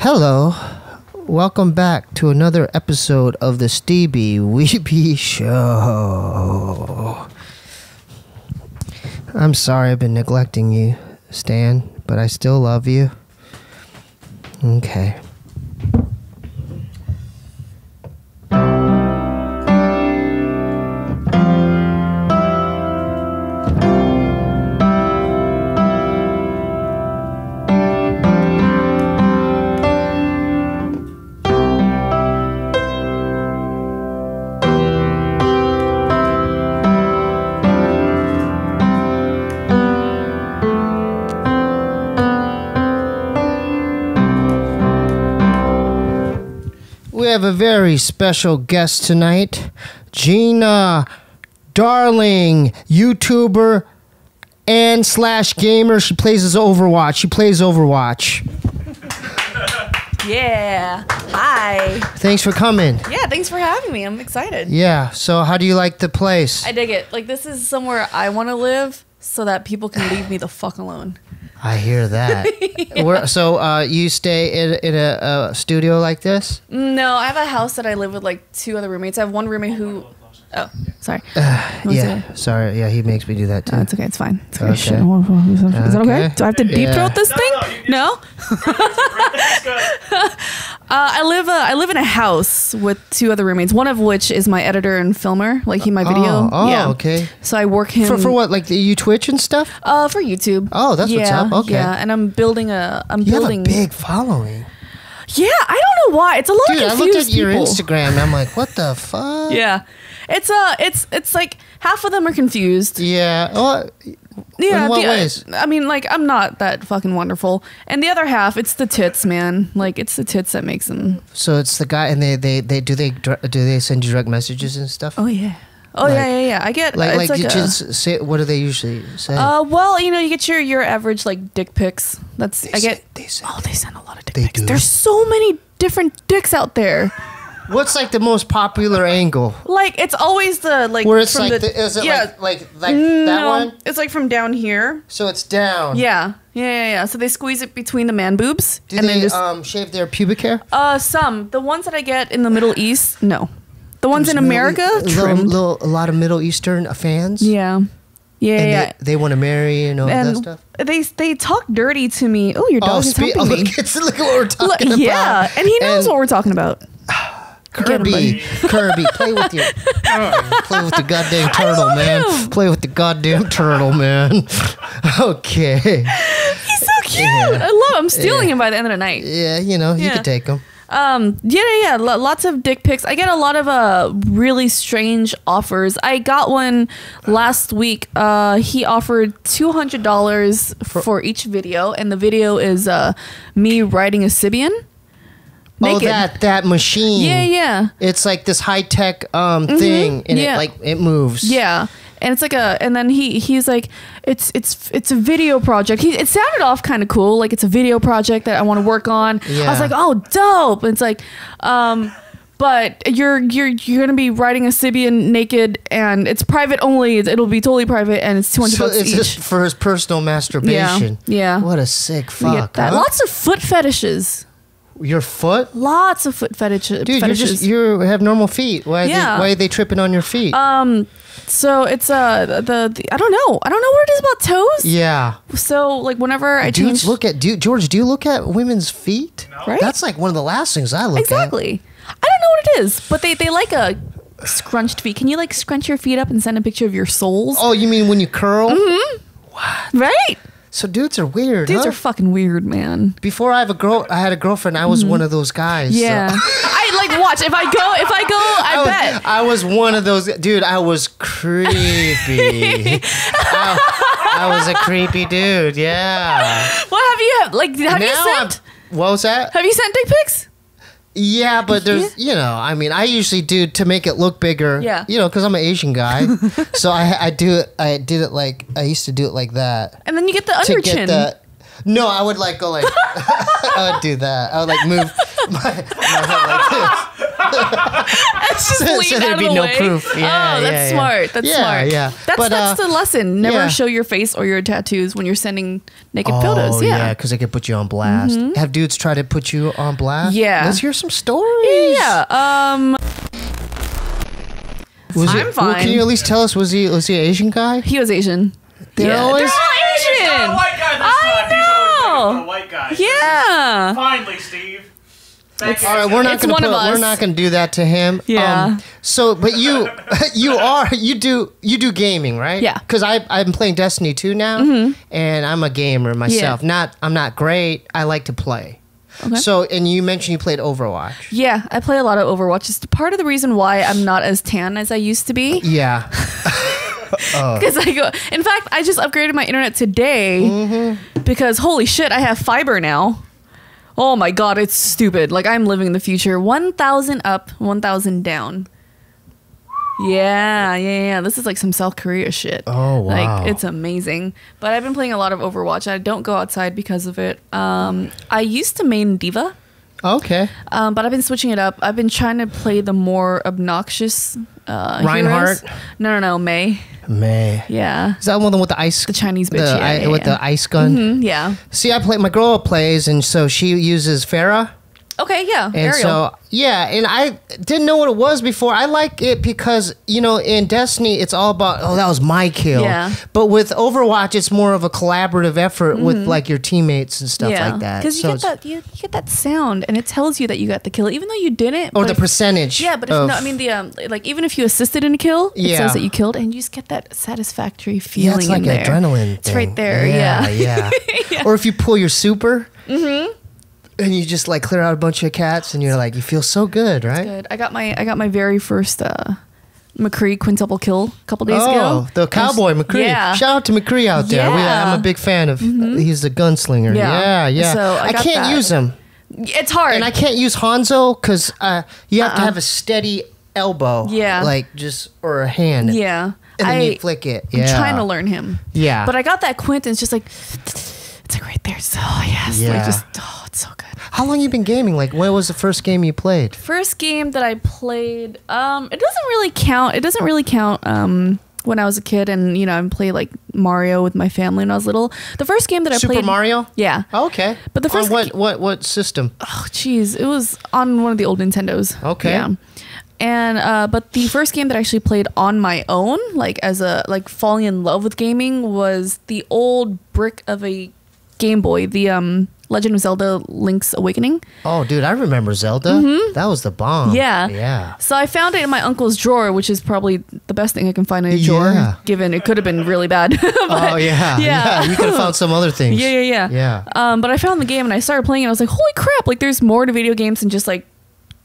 Hello. Welcome back to another episode of the Steebee Weebee Show. I'm sorry I've been neglecting you, Stan, but I still love you. Okay. We have a very special guest tonight, Gina Darling, YouTuber and / gamer. She plays Overwatch. Yeah. Hi. Thanks for coming. Yeah, thanks for having me. I'm excited. Yeah. So how do you like the place? I dig it. Like, this is somewhere I want to live so that people can leave me the fuck alone. I hear that. Yeah. So you stay in a studio like this? No, I have a house that I live with like 2 other roommates. I have one roommate who... Oh, sorry. Sorry. Yeah, he makes me do that too. It's okay. It's fine. It's okay. Okay. Shit. Is that okay? Do I have to deep throat this thing? No? I live in a house with 2 other roommates, one of which is my editor and filmer. Like, he my video. Oh, yeah. Okay. So I work him... For what? Like, you Twitch and stuff? For YouTube. Oh, that's what's up. Okay. Yeah, and I'm building You have a big following. Yeah, I don't know why. It's a lot of confused I looked at your people. Instagram and I'm like, what the fuck? Yeah. It's like half of them are confused. Yeah. Oh, yeah. in what ways? I mean, like, I'm not that fucking wonderful. And the other half, it's the tits, man. Like, it's the tits that makes them. So it's the guy, and they send you direct messages and stuff? Oh yeah. Oh, like, yeah. I get like you just say. What do they usually say? Well, you get your average like dick pics. They send a lot of dick pics. There's so many different dicks out there. What's like the most popular angle? Like, it's always the like where it's like is it like that one? It's like from down here. So it's down. Yeah. So they squeeze it between the man boobs. Do they just shave their pubic hair? Some. The ones that I get in the Middle East, no. The ones in America, a lot of Middle Eastern fans. Yeah. They want to marry and all that stuff. They talk dirty to me. Oh, your dog is helping me. Look at what we're talking about. Yeah, and he knows what we're talking about. Kirby, play with the goddamn turtle, man. Play with the goddamn turtle, man. Okay. He's so cute. Yeah. I love him. I'm stealing him by the end of the night. Yeah, you can take him. Yeah. Lots of dick pics. I get a lot of really strange offers. I got one last week. He offered $200 for each video, and the video is me riding a Sibian. Naked. Oh, that machine. Yeah. It's like this high tech thing, and it moves. Yeah, and it's like and then he's like, it's a video project. It sounded off kind of cool, like it's a video project that I want to work on. Yeah. I was like, oh, dope. And it's like, but you're gonna be riding a Sibian naked, and it's private only. It'll be totally private, and it's $200 so it's each. just for his personal masturbation. Yeah. What a sick fuck. Huh? Lots of foot fetishes. Your foot? Lots of foot fetishes. Dude, you have normal feet. Why are they tripping on your feet? So it's I don't know what it is about toes. Yeah. So like whenever I change, George, do you look at women's feet? No. Right? That's like one of the last things I look at. Exactly. I don't know what it is, but they like a scrunched feet. Can you like scrunch your feet up and send a picture of your soles? Oh, you mean when you curl? Mm-hmm. What? Right. So dudes are weird. Dudes are fucking weird, man. Before I had a girlfriend. I was one of those guys. Yeah. So. I like watch if I go. I bet I was one of those. Dude, I was creepy. I was a creepy dude. Yeah. What have you sent? What was that? Have you sent dick pics? Yeah, but there's, I mean, I usually do to make it look bigger. Yeah. Because I'm an Asian guy, so I did it like I used to do it like that. And then you get the under chin. No, I would like go like I would do that. I would like move my head like this. Just leave so out there'd of be the no way. proof. Yeah, that's smart. That's smart. Yeah. That's the lesson. Never show your face or your tattoos when you're sending naked photos. Yeah, because they could put you on blast. Have dudes try to put you on blast? Yeah. Let's hear some stories. Yeah. I'm fine. Well, can you at least tell us, was he an Asian guy? He was Asian. They're always Asian. He's not a white guy this time. He's always a white guy. Yeah. Finally, Steve. all right, we're not gonna do that to him. Yeah. But you do gaming, right? Yeah. Because I'm playing Destiny 2 now, and I'm a gamer myself. Yeah. I'm not great. I like to play. Okay. So, and you mentioned you played Overwatch. Yeah, I play a lot of Overwatch. It's part of the reason why I'm not as tan as I used to be. Yeah. Because in fact, I just upgraded my internet today because holy shit, I have fiber now. Oh my god, it's stupid. Like, I'm living in the future. 1,000 up, 1,000 down. Yeah. This is like some South Korea shit. Oh, wow. Like, it's amazing. But I've been playing a lot of Overwatch. I don't go outside because of it. I used to main Diva. Okay. But I've been switching it up. I've been trying to play the more obnoxious Reinhardt? heroes. No, Mei. Yeah. Is that one with the ice? The Chinese bitch, with the ice gun? Yeah. See, my girl plays, and so she uses Pharah. Okay, yeah. And Ariel. so, and I didn't know what it was before. I like it because, in Destiny, it's all about, that was my kill. Yeah. But with Overwatch, it's more of a collaborative effort with, like, your teammates and stuff like that. Because you get that sound, and it tells you that you got the kill, even though you didn't. Or the percentage. Yeah, but even if you assisted in a kill, it says that you killed, and you just get that satisfactory feeling it's like in there. adrenaline It's right there, yeah. Yeah. Or if you pull your super. And you just like clear out a bunch of cats, and you're like, you feel so good, right? Good. I got my very first McCree quintuple kill a couple days ago. Oh, the cowboy McCree. Yeah. Shout out to McCree out there. Yeah. I'm a big fan of. He's the gunslinger. Yeah. So I can't use him. It's hard. And I can't use Hanzo because you have to have a steady elbow. Yeah. Like or a hand. Yeah. And then you flick it. Yeah. I'm trying to learn him. Yeah. But I got that quint, and it's just like, it's like right there. So yes. Yeah. Like it's so good. How long you been gaming? Like, when was the first game you played? First game that I played, it doesn't really count. It doesn't really count when I was a kid, and I played like Mario with my family when I was little. The first game that I played, Super Mario? Yeah. Okay. But the first what system? Oh jeez, it was on one of the old Nintendos. Okay. Yeah. And but the first game that I actually played on my own, like falling in love with gaming, was the old brick of a Game Boy, the Legend of Zelda Link's Awakening. Oh, dude, I remember Zelda. That was the bomb. Yeah. Yeah. So I found it in my uncle's drawer, which is probably the best thing I can find in a drawer, given it could have been really bad. But, yeah. You could have found some other things. Yeah. But I found the game, and I started playing it. I was like, holy crap, like there's more to video games than just like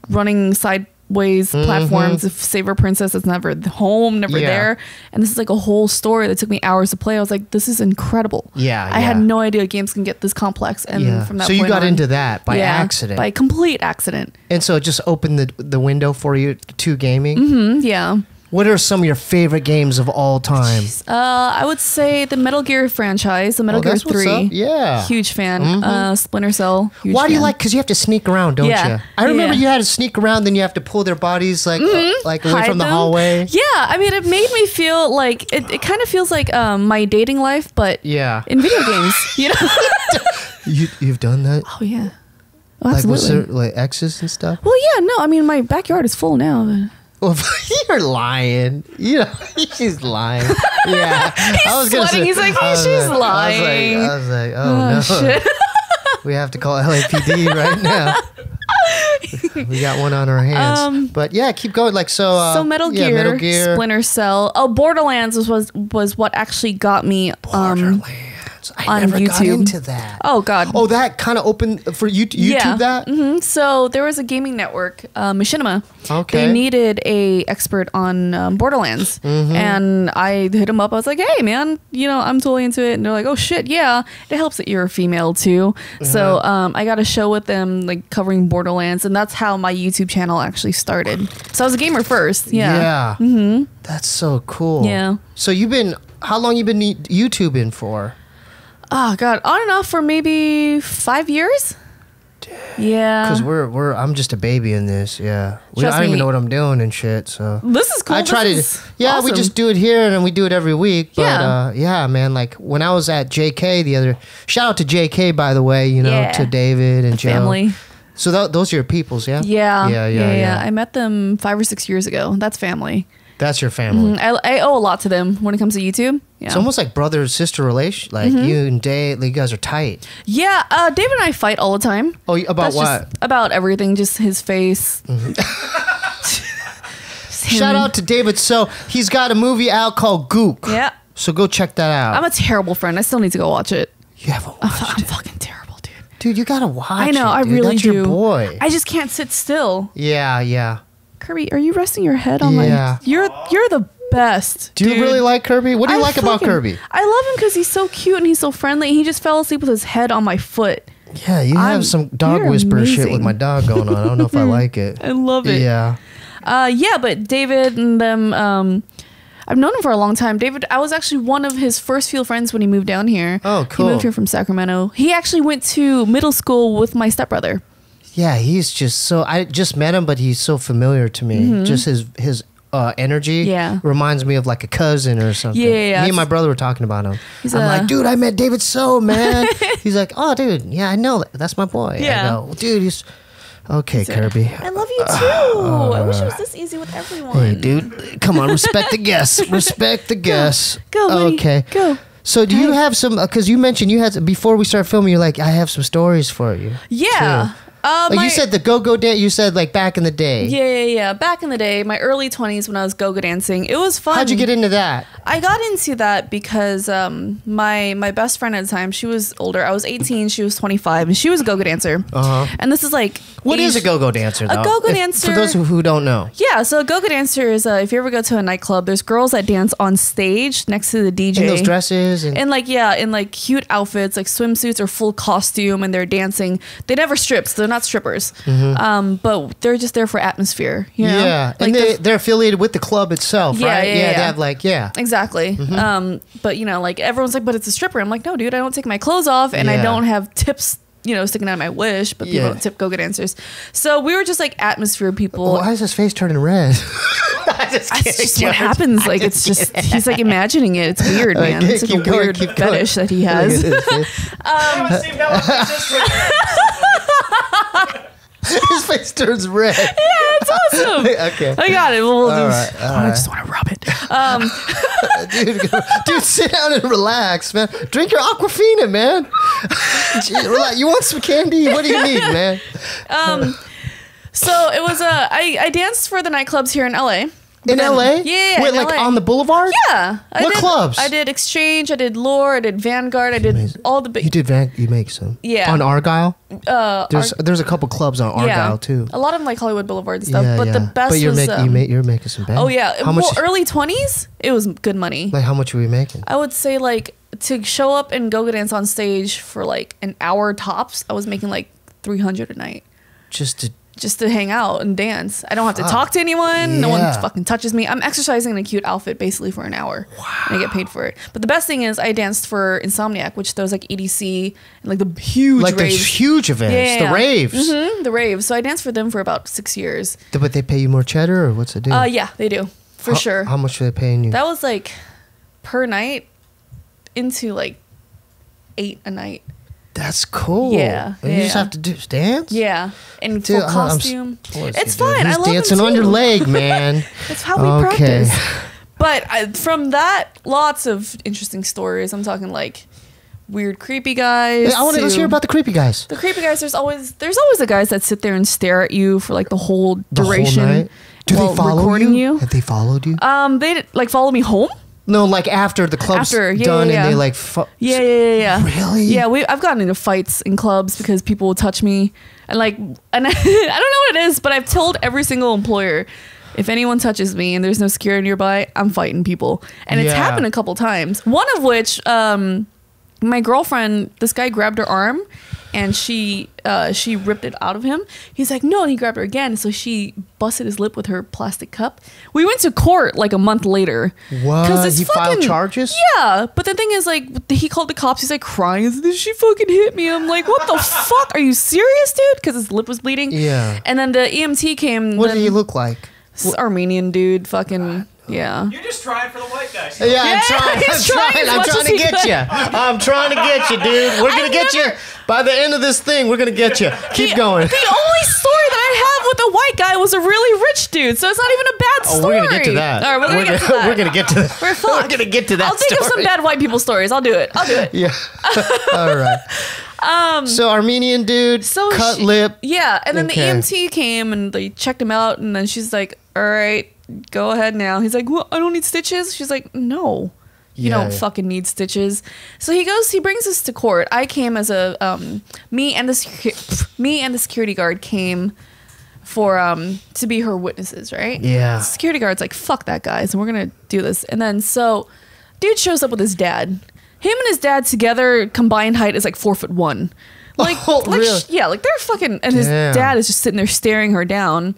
running sideways platforms. If save a princess that's never home, never there. And this is like a whole story that took me hours to play. I was like, this is incredible. I had no idea games can get this complex. And from that so you point got on, into that by accident. By complete accident. And so it just opened the window for you to gaming? Yeah. What are some of your favorite games of all time? I would say the Metal Gear franchise, the Metal Gear 3. Yeah. Huge fan. Splinter Cell. Why do you like? Because you have to sneak around, don't you? I remember you had to sneak around, then you have to pull their bodies like away from the hallway. Yeah, I mean, it made me feel like it kind of feels like my dating life, but in video games. You've done that? Oh yeah. Oh, like absolutely. with like exes and stuff. Well, yeah, no, I mean my backyard is full now. But. Well, you're lying. She's lying. Yeah. He's sweating. He's like, she's lying. I was like, oh no. Shit. We have to call LAPD right now. We got one on our hands. But yeah, keep going. Like so Metal Gear, Splinter Cell. Oh, Borderlands was what actually got me Borderlands. I never YouTube. got into that. Oh God. Oh, that kind of opened for YouTube. That. So there was a gaming network, Machinima. Okay. They needed a expert on Borderlands, and I hit them up. I was like, "Hey, man, I'm totally into it." And they're like, "Oh shit, yeah, it helps that you're a female too." So I got a show with them, like covering Borderlands, and that's how my YouTube channel actually started. So I was a gamer first. Yeah. Yeah. That's so cool. Yeah. So how long you been YouTubing for? Oh God, on and off for maybe 5 years. Yeah. Because I'm just a baby in this. Yeah. I don't even know what I'm doing and shit. So this is cool. I try to. Yeah, awesome. We just do it here and we do it every week. But yeah, man. Like when I was at JK shout out to JK by the way. You know, to David and Joe. Family. So those are your peoples, yeah? Yeah. I met them 5 or 6 years ago. That's family. That's your family. I owe a lot to them when it comes to YouTube. Yeah. It's almost like brother-sister relation. Like you and Dave, like you guys are tight. Yeah, David and I fight all the time. Oh, about what? About everything, just his face. Shout out to David. So he's got a movie out called Gook. Yeah. So go check that out. I'm a terrible friend. I still need to go watch it. You haven't watched it? I'm fucking terrible, dude. Dude, you gotta watch it. I know, I really do. That's your boy. I just can't sit still. Yeah. Kirby, are you resting your head on my... You're the best. Do you really like Kirby? What do you like about Kirby? I love him because he's so cute and he's so friendly. He just fell asleep with his head on my foot. Yeah, you have some dog whisperer shit with my dog going on. I don't know if I like it. I love it. Yeah. But David and them, I've known him for a long time. David, I was actually one of his first few friends when he moved down here. Oh, cool. He moved here from Sacramento. He actually went to middle school with my stepbrother. Yeah, he's just so... I just met him, but he's so familiar to me. Just his energy reminds me of like a cousin or something. Yeah. Me and my brother were talking about him. I'm like, dude, I met David So, man. He's like, oh, dude, yeah, I know. That's my boy. Yeah. I go, dude, he's... Okay, Kirby. I love you too. I wish it was this easy with everyone. Hey, dude, come on, respect the guests. Respect the guests. Go, buddy. Okay. Go. So do you have some... Because you mentioned you had... Before we start filming, you're like, I have some stories for you. Yeah. Too. Like you said the go-go dance, you said like back in the day. Yeah. Back in the day, my early 20s when I was go-go dancing, it was fun. How'd you get into that? I got into that because my best friend at the time, she was older. I was 18, she was 25, and she was a go-go dancer. And this is like... What is a go-go dancer, though? A go-go dancer... For those who don't know. Yeah, so a go-go dancer is, if you ever go to a nightclub, there's girls that dance on stage next to the DJ. In those dresses? And like, in like cute outfits, like swimsuits or full costume, and they're dancing. They never strip, so they're not strippers. But they're just there for atmosphere, you know? Yeah, like and they're affiliated with the club itself, right? Yeah, they have like, Exactly. But, you know, like everyone's like, but it's a stripper. I'm like, no, dude, I don't take my clothes off, and I don't have tips, you know, sticking out of my wish, but people don't tip go-go dancers. So we were just like atmosphere people. Why is his face turning red? That's just what happens. Like, it's just, he's like imagining it. It's weird, man. It's like a weird fetish that he has. His face turns red. Yeah, it's awesome. Okay. I got it. We'll all do. Right. I just want to rub it. Dude, sit down and relax, man. Drink your Aquafina, man. Relax. You want some candy? What do you need, man? So it was I danced for the nightclubs here in LA. In LA? Yeah. Wait, like LA. On the boulevard? Yeah. What clubs? I did Exchange, I did Lure, I did Vanguard, I did all the big... You did you make some? Yeah. On Argyle? There's a couple clubs on Argyle too. A lot of them like Hollywood Boulevard and stuff, but the best was... you're making some bank. Oh yeah. How much? Well, early 20s, it was good money. Like how much were you making? I would say like to show up and go dance on stage for like an hour tops, I was making like $300 a night. Just to hang out and dance. I don't have to talk to anyone. Yeah. No one fucking touches me. I'm exercising in a cute outfit basically for an hour. Wow. And I get paid for it. But the best thing is I danced for Insomniac, which those like EDC and like the huge raves. Like the huge events, the raves. The raves. So I danced for them for about 6 years. But they pay you more cheddar or what's the deal? Yeah, they do. For sure. How much are they paying you? That was like per night into like 8 a night. That's cool. Yeah. And you just have to dance? Yeah. In full costume. It's fine. I love dancing on your leg, man. That's how we practice. But from that, lots of interesting stories. I'm talking like weird creepy guys. Let's hear about the creepy guys. The creepy guys, there's always the guys that sit there and stare at you for like the whole duration. The whole night? Do they follow you? Have they followed you? They like follow me home. No, like after the club's done and they like... Yeah. Really? Yeah, I've gotten into fights in clubs because people will touch me. And I don't know what it is, but I've told every single employer, if anyone touches me and there's no security nearby, I'm fighting people. And it's happened a couple times. One of which, my girlfriend, this guy grabbed her arm and she ripped it out of him. He's like, no, and he grabbed her again. So she busted his lip with her plastic cup. We went to court like a month later. What? He filed charges? Yeah. But the thing is, like, he called the cops. He's like crying. She fucking hit me. I'm like, what the fuck? Are you serious, dude? Because his lip was bleeding. Yeah. And then the EMT came. What did he look like? Armenian dude. Fucking... Yeah. You're just trying for the white guys. Yeah, I'm trying to get you. I'm trying to get you, dude. We're going to get you. By the end of this thing, we're going to get you. Keep going. The only story that I have with the white guy was a really rich dude, so it's not even a bad story. Oh, we're going to get to that. All right, we're going to get to that. We're going to get to that. We're going to get to that I'll think of some bad white people stories. I'll do it. Yeah. All right. So Armenian dude, cut lip. Yeah, and then the EMT came and they checked him out, and then she's like, all right, go ahead now. He's like, well, I don't need stitches. She's like, no, you don't fucking need stitches. So he brings us to court. I came as me and the security guard came for to be her witnesses, right? Yeah. The security guard's like, fuck that guy, so we're gonna do this. And then so dude shows up with his dad. Him and his dad together combined height is like 4'1". Like, really? Yeah, like they're fucking, and his dad is just sitting there staring her down.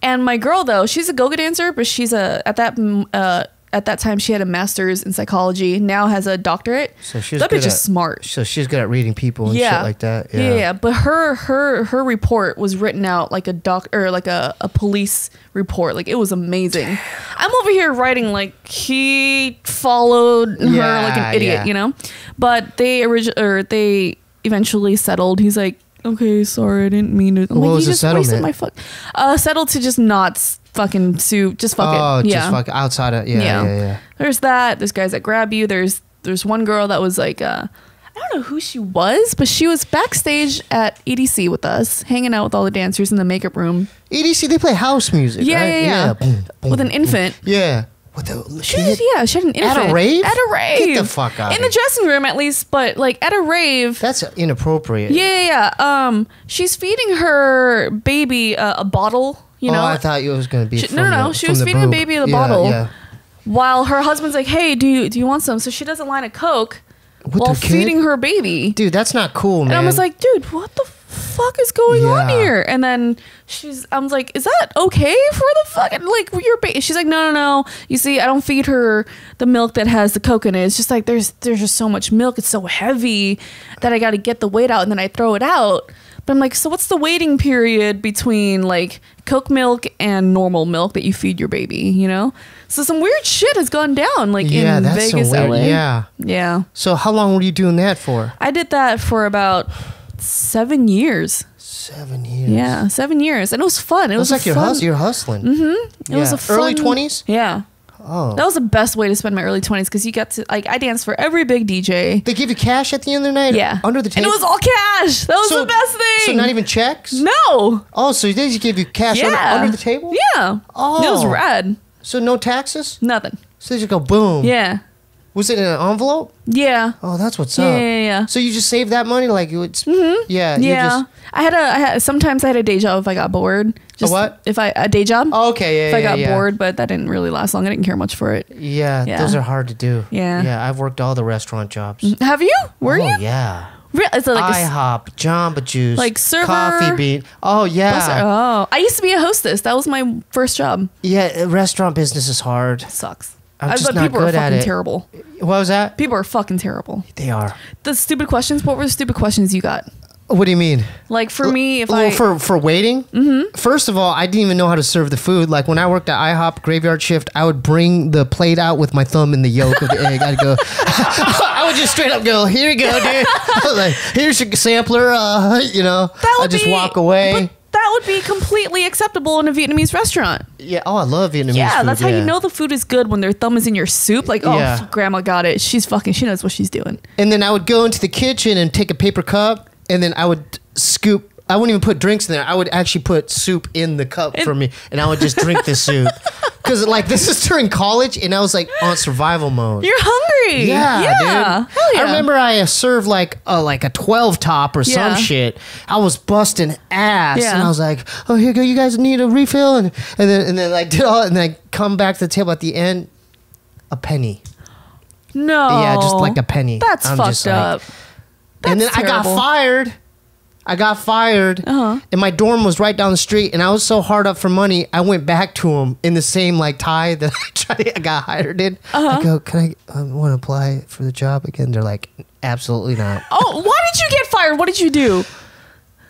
And my girl, though, she's a go-go dancer, but she's at that time she had a master's in psychology. Now has a doctorate. So she's that bitch is smart. So she's good at reading people and shit like that. Yeah. But her report was written out like a police report. Like, it was amazing. I'm over here writing like he followed her like an idiot, you know. But they eventually settled. He's like, okay, sorry, I didn't mean to. What was the settlement? Settled to just not fucking sue. Just fuck it. Oh, just fuck outside of yeah. There's that. There's guys that grab you. There's one girl that was like, I don't know who she was, but she was backstage at EDC with us, hanging out with all the dancers in the makeup room. EDC, they play house music. Yeah. Boom, boom, with an infant. Yeah. She had an infant. At a rave? At a rave. Get the fuck out. In the dressing room, at least, but like at a rave. That's inappropriate. Yeah. She's feeding her baby a bottle, you know? I thought it was going to be No. She was feeding the baby the bottle while her husband's like, hey, do you want some? So she does a line of Coke while feeding her baby. Dude, that's not cool, man. And I was like, dude, what the fuck is going on here? And then I was like, is that okay for the fucking, like, your baby? She's like, no. You see, I don't feed her the milk that has the Coke in it. It's just like, there's just so much milk. It's so heavy that I got to get the weight out and then I throw it out. But I'm like, so what's the waiting period between like Coke milk and normal milk that you feed your baby, you know? So some weird shit has gone down, like in Vegas, LA. Yeah. So how long were you doing that for? I did that for about 7 years. 7 years. Yeah, 7 years. And it was fun. It was like you're hustling. Mm-hmm. It was a fun... Early 20s? Yeah. Oh. That was the best way to spend my early 20s because you got to, like, I danced for every big DJ. They give you cash at the end of the night? Yeah. Under the table? And it was all cash. That was the best thing. So not even checks? No. Oh, so they just give you cash under the table? Yeah. Oh. It was rad. So no taxes? Nothing. So they just go boom. Yeah. Was it in an envelope? Yeah. Oh, that's what's up. Yeah. So you just saved that money, like it's Yeah. Sometimes I had a day job if I got bored. Just a what? A day job. Oh, okay, If I got bored, but that didn't really last long. I didn't care much for it. Yeah, those are hard to do. Yeah. I've worked all the restaurant jobs. Have you? Were you? Yeah. Really? So like IHOP, Jamba Juice, like server, Coffee Bean. Oh yeah. Oh, I used to be a hostess. That was my first job. Yeah, restaurant business is hard. It sucks. I'm just not good at it. Terrible. What was that? People are fucking terrible. They are. The stupid questions. What were the stupid questions you got? What do you mean? Like for me, for waiting. First of all, I didn't even know how to serve the food. Like when I worked at IHOP graveyard shift, I would bring the plate out with my thumb in the yolk of the egg. I'd go. I would just straight up go, "Here you go, dude. Like, here's your sampler." You know, I just walk away. That would be completely acceptable in a Vietnamese restaurant. Yeah. Oh, I love Vietnamese food. Yeah, that's how you know the food is good when their thumb is in your soup. Like, grandma got it. She knows what she's doing. And then I would go into the kitchen and take a paper cup, and then I would scoop. I wouldn't even put drinks in there. I would actually put soup in the cup for me, and I would just drink the soup. Because like this is during college, and I was like on survival mode. You're hungry. Yeah, dude. Hell yeah. I remember I served like a 12 top or some shit. I was busting ass, and I was like, "Oh, here you go. You guys need a refill," and then I did all, and then I come back to the table at the end, a penny. No. Yeah, just like a penny. That's fucked up. And then terrible. I got fired. I got fired, and my dorm was right down the street, and I was so hard up for money, I went back to him in the same like tie that I got hired in. I go, can I want to apply for the job again? They're like, absolutely not. Oh, why did you get fired? What did you do?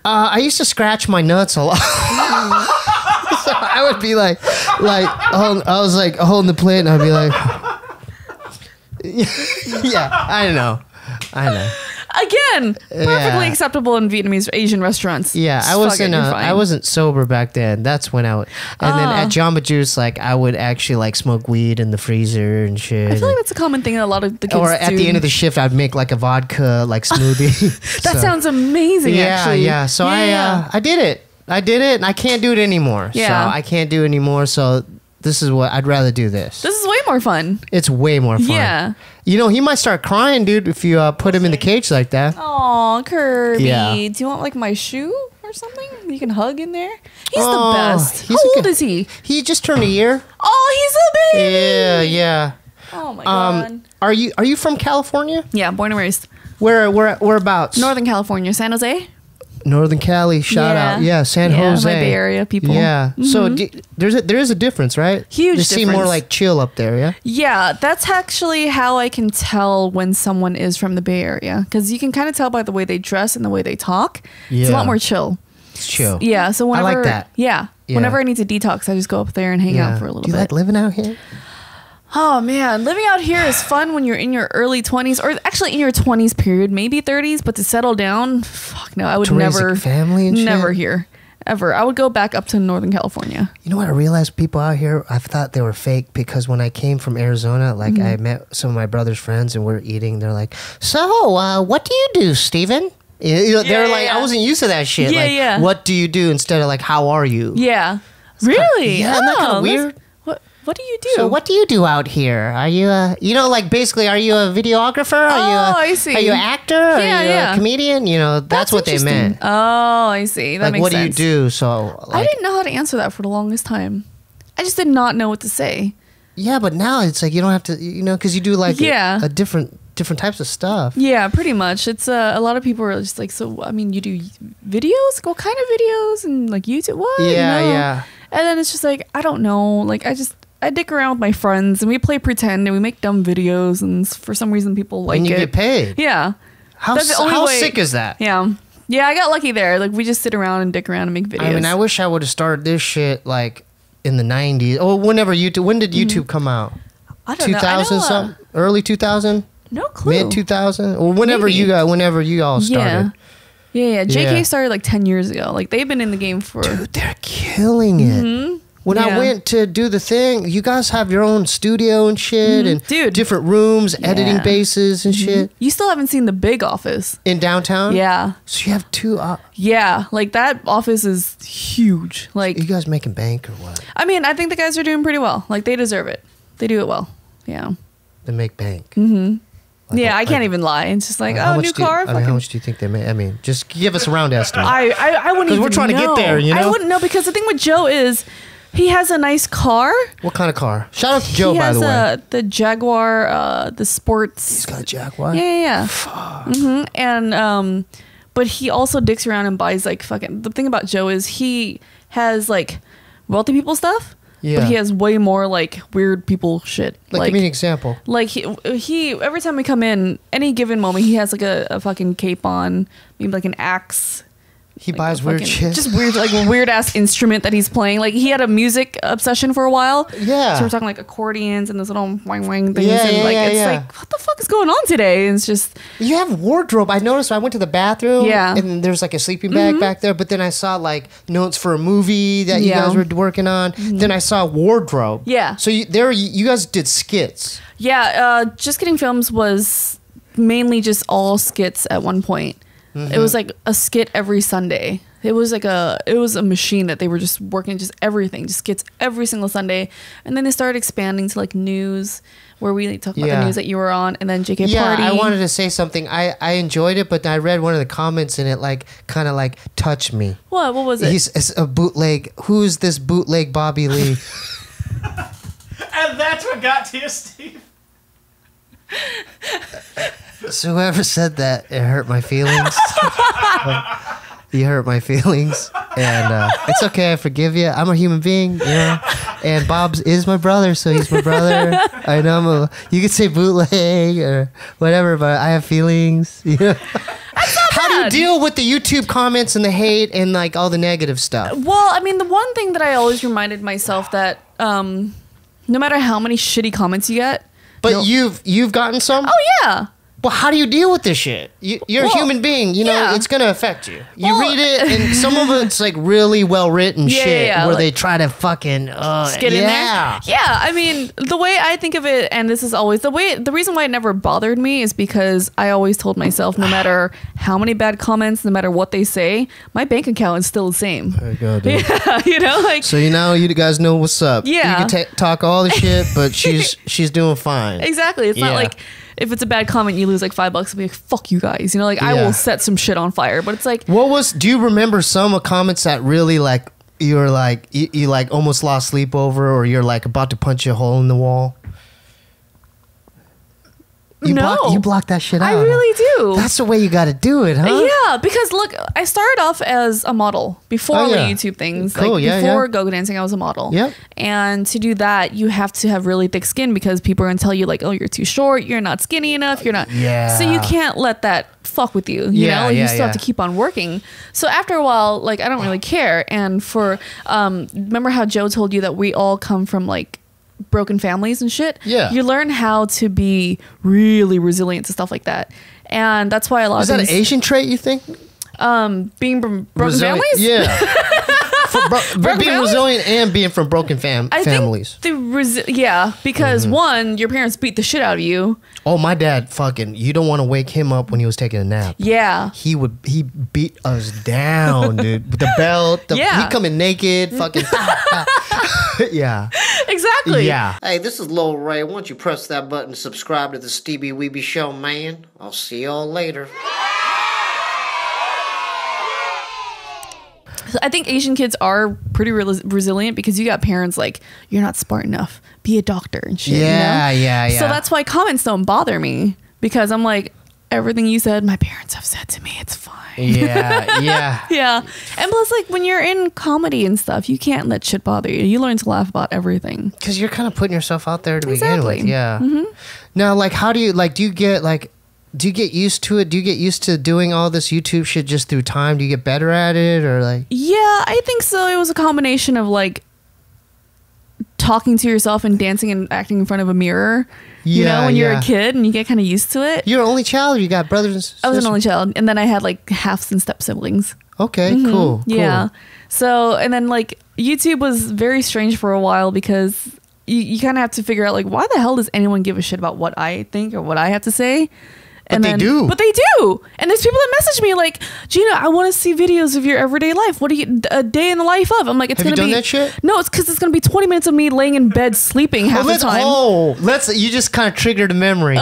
I used to scratch my nuts a lot. So I would be like, I was like holding the plate, and I'd be like, yeah, I know. Again, perfectly acceptable in Vietnamese or Asian restaurants. Yeah, I wasn't sober back then. That's when I would, and then at Jamba Juice, like I would actually like smoke weed in the freezer and shit. I feel like that's a common thing that a lot of the kids or at the end of the shift, I'd make like a vodka like smoothie. That sounds amazing. Actually, yeah. So I did it, and I can't do it anymore. Yeah. So I can't do it anymore. So this is what I'd rather do. This is way more fun. It's way more fun. Yeah. You know, he might start crying, dude, if you put him in the cage like that. Aw, Kirby. Yeah. Do you want like my shoe or something you can hug in there? He's the best. How old is he? He just turned a year. Oh, he's a baby. Yeah. Oh my god. Are you from California? Yeah, born and raised. Whereabouts? Northern California, San Jose. Northern Cali, shout out. Yeah, San Jose. My Bay Area people. Yeah. So there is a difference, right? Huge They difference. seem more like chill up there, yeah? Yeah, that's actually how I can tell when someone is from the Bay Area. Because you can kind of tell by the way they dress and the way they talk. Yeah. It's a lot more chill. It's chill. Yeah, so whenever... I like that. Yeah. Whenever I need to detox, I just go up there and hang out for a little bit. Do you like living out here? Oh man, living out here is fun when you're in your early 20s, or actually in your 20s period, maybe 30s, but to settle down, fuck no, I would never. Family and never shit? here, ever. I would go back up to Northern California. You know what I realized? People out here, I thought they were fake because when I came from Arizona, like I met some of my brother's friends and we're eating. They're like, "So, what do you do, Steven?" You know, they're like, I wasn't used to that shit. Yeah, like, what do you do instead of like, how are you? Yeah, really? Isn't that kind of weird? What do you do? So what do you do out here? Are you like basically, are you a videographer? I see. Are you an actor? Are you a comedian? You know, that's what they meant. Oh, I see. That like, makes what sense. do you do? So I didn't know how to answer that for the longest time. I just did not know what to say. Yeah, but now it's like you don't have to, you know, because you do like a different types of stuff. Yeah, pretty much. It's a lot of people are just like, so I mean, you do videos? What kind of videos? And like YouTube? What? Yeah. And then it's just like, I don't know. Like I dick around with my friends and we play pretend and we make dumb videos and for some reason people like it. And you get paid. Yeah. How sick is that? Yeah. Yeah, I got lucky there. Like we just sit around and dick around and make videos. I mean, I wish I would have started this shit like in the 90s. Or whenever when did YouTube come out? I don't know. 2000 something? Early 2000? No clue. Mid 2000? Or whenever you all started. Yeah. JK started like 10 years ago. Like they've been in the game for... Dude, they're killing it. When I went to do the thing, you guys have your own studio and shit, and different rooms, editing bases and shit. You still haven't seen the big office in downtown. Yeah, so you have two. Yeah, like that office is huge. Like, are you guys making bank or what? I mean, I think the guys are doing pretty well. Like they deserve it. They do it well. Yeah. They make bank. Like, I can't even lie. It's just like, new car. How much do you think they make? I mean, just give us a round estimate. I wouldn't even know. Because we're trying to get there, you know? I wouldn't know because the thing with Joe is he has a nice car. What kind of car? Shout out to Joe, by the way. He has the Jaguar, the sports. He's got a Jaguar? Yeah. Fuck. And, but he also dicks around and buys like fucking, the thing about Joe is he has like wealthy people stuff. Yeah. But he has way more like weird people shit. Like give me an example. Like he every time we come in, any given moment, he has like a fucking cape on, maybe like an axe. He buys weird shit. Just weird, like a weird ass instrument that he's playing. Like he had a music obsession for a while. Yeah. So we're talking like accordions and those little wang wang things. And like what the fuck is going on today? And it's just you have wardrobe. I noticed I went to the bathroom. Yeah. And there's like a sleeping bag back there. But then I saw like notes for a movie that you guys were working on. Then I saw wardrobe. Yeah. So you guys did skits. Yeah. Just Kidding Films was mainly just all skits at one point. It was like a skit every Sunday. It was a machine that they were just working just everything, just skits every single Sunday. And then they started expanding to like news, where we like, talk about the news that you were on, and then JK Party. I wanted to say something. I enjoyed it, but I read one of the comments and it like kind of like touched me. What was it? It's a bootleg. Who's this bootleg Bobby Lee? And that's what got to you, Steve. So whoever said that, it hurt my feelings. You hurt my feelings, and it's okay. I forgive you. I'm a human being, you know. And Bob's is my brother, so he's my brother. I know you could say bootleg or whatever, but I have feelings. You know. How do you deal with the YouTube comments and the hate and like all the negative stuff? Well, I mean, the one thing that I always reminded myself that no matter how many shitty comments you get, but you've gotten some. Oh yeah. Well, how do you deal with this shit? You're a human being, you know, it's going to affect you. You read it, and some of it's like really well written shit where like, they try to fucking, get in there. Yeah, I mean, the way I think of it, and this is always the reason why it never bothered me is because I always told myself, no matter how many bad comments, no matter what they say, my bank account is still the same. There you go, dude. Yeah, you know, like. So you guys know what's up. Yeah. You can talk all the shit, but she's doing fine. Exactly. It's not like. If it's a bad comment, you lose like $5. I'll be like, fuck you guys. You know, like I will set some shit on fire. But it's like, do you remember some comments that really like you're like you like almost lost sleep over, or you're like about to punch a hole in the wall? You block that shit out. I really do. That's the way you got to do it, huh? Yeah, because look, I started off as a model before the YouTube things. Cool, like before go-go dancing, I was a model. Yep. And to do that, you have to have really thick skin because people are gonna tell you like, oh, you're too short, you're not skinny enough, you're not. Yeah. So you can't let that fuck with you. You know, you still have to keep on working. So after a while, like I don't really care. And for remember how Joe told you that we all come from like broken families and shit. Yeah, you learn how to be really resilient to stuff like that, and that's why a lot of that an Asian trait, you think? Being from broken families. Yeah. Being resilient and being from broken families. Because one, your parents beat the shit out of you. Oh, my dad fucking, you don't want to wake him up when he was taking a nap. Yeah. He beat us down, dude. With the belt. He come in naked, fucking. Yeah. Exactly. Yeah. Hey, this is Lil Ray. Why don't you press that button to subscribe to the Steebee Weebee Show, man? I'll see y'all later. I think Asian kids are pretty resilient because you got parents like, you're not smart enough, be a doctor and shit. Yeah, you know? yeah. So that's why comments don't bother me because I'm like, everything you said, my parents have said to me, it's fine. Yeah, yeah. Yeah. And plus, like, when you're in comedy and stuff, you can't let shit bother you. You learn to laugh about everything. Because you're kind of putting yourself out there to begin with. Yeah. Now, like, how do you, like, do you get used to it? Do you get used to doing all this YouTube shit just through time? Do you get better at it or like? Yeah, I think so. It was a combination of like talking to yourself and dancing and acting in front of a mirror. You know, when you're a kid and you get kind of used to it. You're an only child or you got brothers and sisters? I was an only child. And then I had like halves and step siblings. Okay, cool. Yeah. So, and then like YouTube was very strange for a while because you kind of have to figure out like, why the hell does anyone give a shit about what I think or what I have to say? But they do. But they do. And there's people that message me like, Gina, I want to see videos of your everyday life. What do you, a day in the life of? I'm like, it's going to be. Have you done that shit? No, it's because it's going to be 20 minutes of me laying in bed sleeping half the time. You just kind of triggered a memory.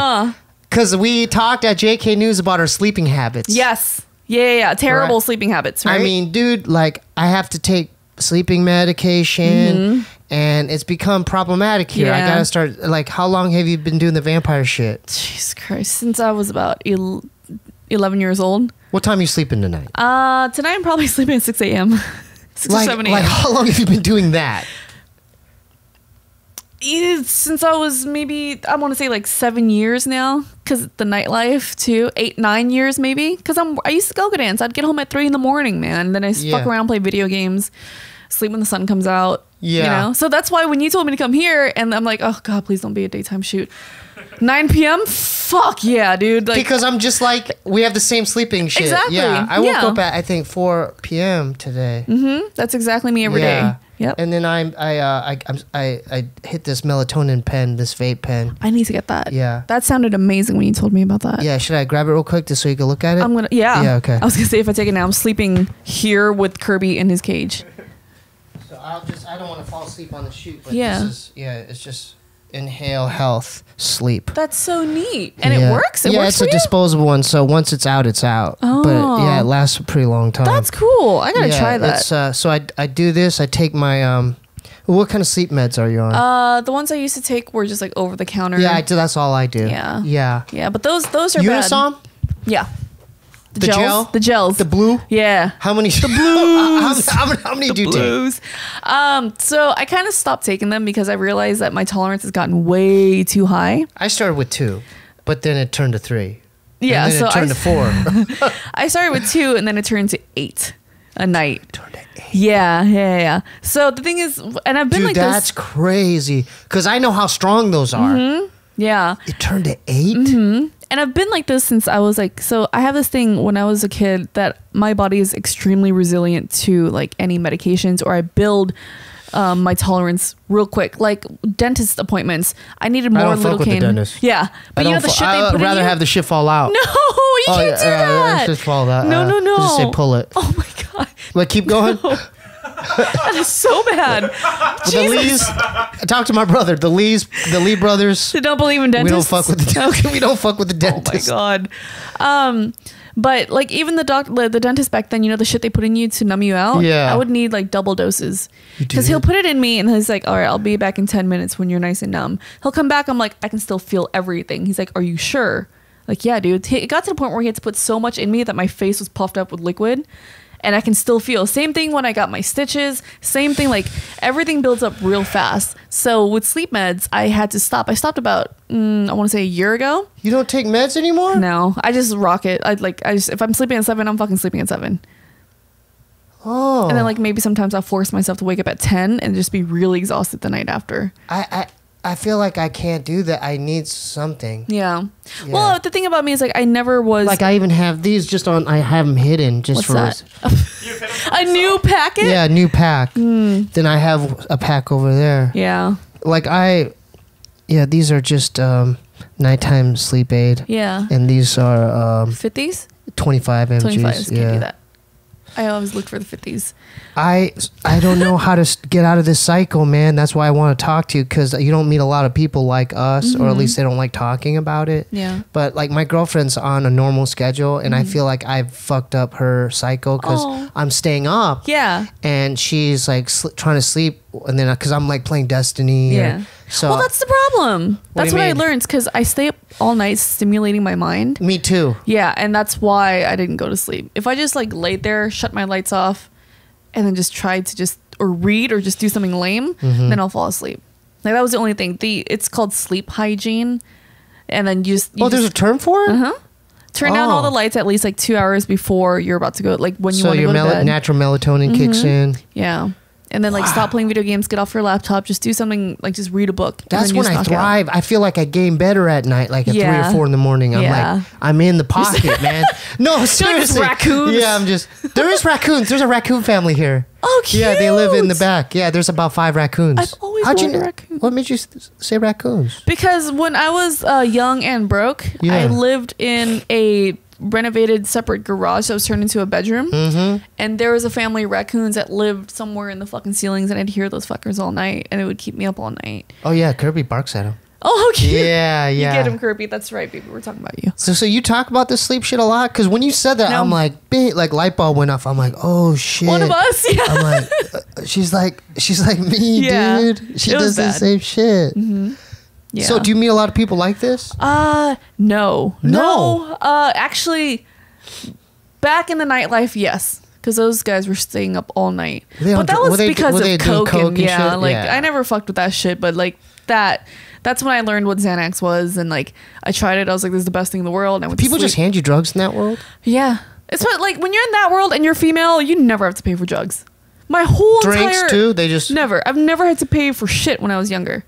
Because we talked at JK News about our sleeping habits. Yes. Yeah. Terrible sleeping habits, right? I mean, dude, like, I have to take sleeping medication. And it's become problematic here. I gotta start, like, how long have you been doing the vampire shit? Jesus Christ. Since I was about 11 years old. What time are you sleeping tonight? Tonight I'm probably sleeping at 6 a.m. 6 or 7 a.m. Like, how long have you been doing that? Since I was maybe, I want to say like 7 years now. Because the nightlife too. 8, 9 years maybe. Because I used to go-go dance. I'd get home at 3 in the morning, man. And then I fuck around, play video games, sleep when the sun comes out. Yeah. You know? So that's why when you told me to come here and I'm like, oh God, please don't be a daytime shoot. 9 p.m. Fuck yeah, dude. Like, because I'm just like, we have the same sleeping shit. Exactly. Yeah. I woke up at, I think, 4 p.m. today. That's exactly me every day. Yep. And then I hit this melatonin pen, this vape pen. I need to get that. Yeah. That sounded amazing when you told me about that. Yeah. Should I grab it real quick just so you can look at it? I'm gonna. Yeah. Yeah. Okay. I was gonna say if I take it now, I'm sleeping here with Kirby in his cage. So I don't want to fall asleep on the shoot, but it's just inhale health sleep. That's so neat. And it works? It works it's a disposable one, so once it's out, it's out. Oh. But yeah, it lasts a pretty long time. That's cool. I gotta try that. It's, so I do this, I take my what kind of sleep meds are you on? The ones I used to take were just like over the counter. Yeah, that's all I do. Yeah. Yeah. Yeah, but those are Unisom? bad. Yeah. The gels? The gels. The blue? Yeah. How many? The blues. how many do you take? So I kind of stopped taking them because I realized that my tolerance has gotten way too high. I started with 2, but then it turned to 3. Yeah. And then it turned to 4. I started with 2 and then it turned to 8 a night. It turned to 8. Yeah. So the thing is, and I've been like that's crazy. Because I know how strong those are. Yeah. It turned to 8? And I've been like this since I was like, so I have this thing when I was a kid that my body is extremely resilient to like any medications, or I build my tolerance real quick. Like dentist appointments, I needed more lidocaine. Yeah, but you know the shit they put in you? I'd rather have the shit fall out. No, you can't do that. Just fall out. No. Just say pull it. Oh my god. Like keep going. No. That is so bad. The Lees, I talked to my brother. The Lee brothers. They don't believe in dentists. We don't fuck with the dentist. We don't fuck with the dentist. Oh my god. But like even the dentist back then, you know the shit they put in you to numb you out. Yeah. I would need like double doses because he'll put it in me and he's like, all right, I'll be back in 10 minutes when you're nice and numb. He'll come back. I'm like, I can still feel everything. He's like, are you sure? Like, yeah, dude. It got to the point where he had to put so much in me that my face was puffed up with liquid. And I can still feel. Same thing when I got my stitches. Same thing, like everything builds up real fast. So with sleep meds, I had to stop. I stopped about, I want to say a year ago. You don't take meds anymore? No, I just rock it. If I'm sleeping at 7, I'm fucking sleeping at 7. Oh. And then like maybe sometimes I'll force myself to wake up at 10 and just be really exhausted the night after. I feel like I can't do that. I need something. Yeah. Well, the thing about me is like I never was like I even have these just on. I have them hidden just What's for that? A new packet. Yeah, new pack. Then I have a pack over there. Yeah. Like these are just nighttime sleep aid. Yeah. And these are 50s. 25 mgs. 25s. Can't do that. I always look for the 50s. I don't know how to get out of this cycle, man. That's why I want to talk to you, because you don't meet a lot of people like us, or at least they don't like talking about it. Yeah. But like my girlfriend's on a normal schedule, and I feel like I've fucked up her cycle because I'm staying up. Yeah. And she's like trying to sleep, and then because I'm like playing Destiny. Yeah. So well, that's the problem. That's what I mean? learned, because I stay up all night stimulating my mind. Me too. Yeah, and that's why I didn't go to sleep. If I just like laid there, shut my lights off, and then just tried to or read or just do something lame, then I'll fall asleep. Like that was the only thing. It's called sleep hygiene, and then you there's a term for it. Turn down all the lights at least like 2 hours before you're about to go. Like when you want to go to bed. Natural melatonin kicks in. Yeah. And then like stop playing video games, get off your laptop, just do something like just read a book. That's when I thrive. I feel like I game better at night, like at 3 or 4 in the morning. I'm like, I'm in the pocket, man. No, seriously. Like raccoons. Yeah, there is raccoons. There's a raccoon family here. Oh, cute. Yeah, they live in the back. Yeah, there's about 5 raccoons. I've always wanted raccoons. What made you say raccoons? Because when I was young and broke, I lived in a renovated separate garage that was turned into a bedroom, and there was a family of raccoons that lived somewhere in the fucking ceilings, and I'd hear those fuckers all night, and it would keep me up all night. Oh yeah, Kirby barks at him. Oh, how cute. Yeah. You get him, Kirby. That's right, baby. We're talking about you. So you talk about this sleep shit a lot? Because when you said that, I'm like, like light bulb went off. I'm like, oh shit. One of us, yeah. I'm like, she's like me, dude. She does the same shit. Yeah. So do you meet a lot of people like this? No. Actually, back in the nightlife, yes. Because those guys were staying up all night. But that was because of coke and shit? I never fucked with that shit, but like that's when I learned what Xanax was, and like I tried it. I was like, this is the best thing in the world. And people just hand you drugs in that world? Yeah. It's what, like when you're in that world and you're female, you never have to pay for drugs. My whole drinks too? They just I've never had to pay for shit when I was younger.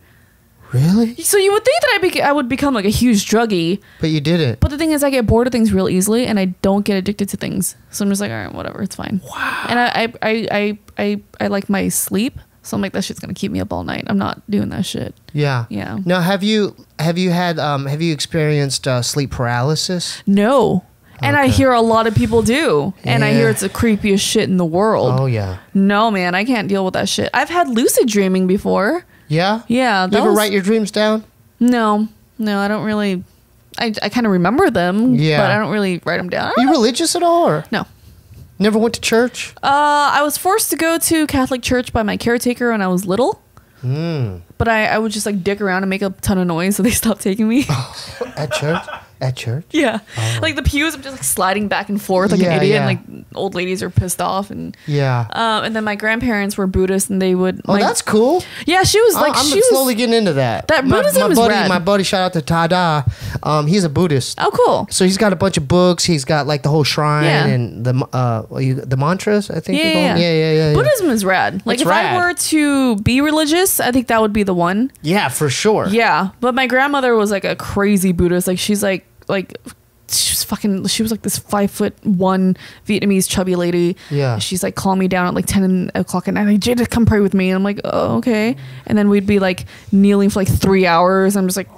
Really? So you would think that I would become like a huge druggie. But you didn't. But the thing is, I get bored of things real easily, and I don't get addicted to things. So I'm just like, all right, whatever, it's fine. Wow. And I like my sleep, so I'm like, that shit's gonna keep me up all night. I'm not doing that shit. Yeah. Yeah. Now, have you experienced sleep paralysis? No. And I hear a lot of people do. And I hear it's the creepiest shit in the world. Oh yeah. No, man, I can't deal with that shit. I've had lucid dreaming before. Yeah? Yeah. You ever write your dreams down? No, I don't really. I kind of remember them, but I don't really write them down. Are you religious at all? Or? No. Never went to church? I was forced to go to Catholic church by my caretaker when I was little. But I would just like dick around and make a ton of noise, so they stopped taking me. At church? At church? Yeah. Like the pews, I'm just like sliding back and forth like an idiot. And like old ladies are pissed off. And and then my grandparents were Buddhist and they would. Oh, that's cool. Yeah, she was like, I'm slowly getting into that. That Buddhism is rad. My buddy, shout out to Tada. He's a Buddhist. Oh, cool. So he's got a bunch of books. He's got like the whole shrine and the mantras, I think. Yeah. Buddhism is rad. Like if I were to be religious, I think that would be the one. Yeah, for sure. Yeah. But my grandmother was like a crazy Buddhist. Like she's like she was like this 5'1" Vietnamese chubby lady. Yeah. She's like calling me down at like 10 o'clock at night. Like, Jada, come pray with me. And I'm like, oh, okay. And then we'd be like kneeling for like 3 hours. I'm just like,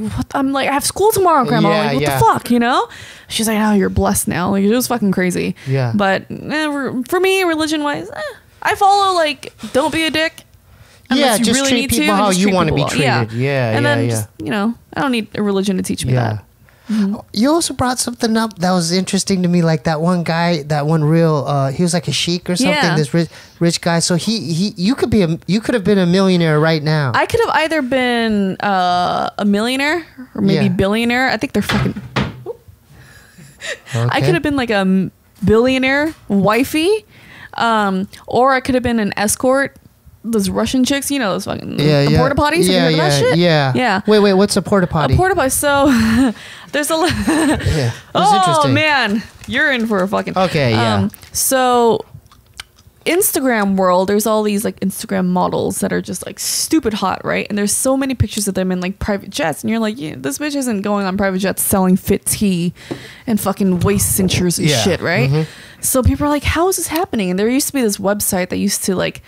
what? I'm like, I have school tomorrow, Grandma. Like, what the fuck, you know? She's like, oh, you're blessed now. Like, it was fucking crazy. Yeah. But for me, religion wise, I follow like, don't be a dick. Yeah, just really treat people how you want to be treated. Yeah. And then just, you know, I don't need a religion to teach me that. Mm-hmm. You also brought something up that was interesting to me, like that one guy, that one real, he was like a sheik or something. This rich guy. So you could have been a millionaire right now. I could have either been a millionaire or maybe billionaire. I think they're fucking. I could have been like a billionaire wifey, or I could have been an escort. Those Russian chicks, you know, those fucking porta potties. Have you heard of that shit? Yeah. Wait, what's a porta potty? A porta potty. So there's a. Oh man, you're in for a fucking. Okay, yeah. So Instagram world, there's all these like Instagram models that are just like stupid hot, right? And there's so many pictures of them in like private jets, and you're like, this bitch isn't going on private jets selling fit tea and fucking waist cinchers and shit, right? Mm-hmm. So people are like, how is this happening? And there used to be this website that used to like.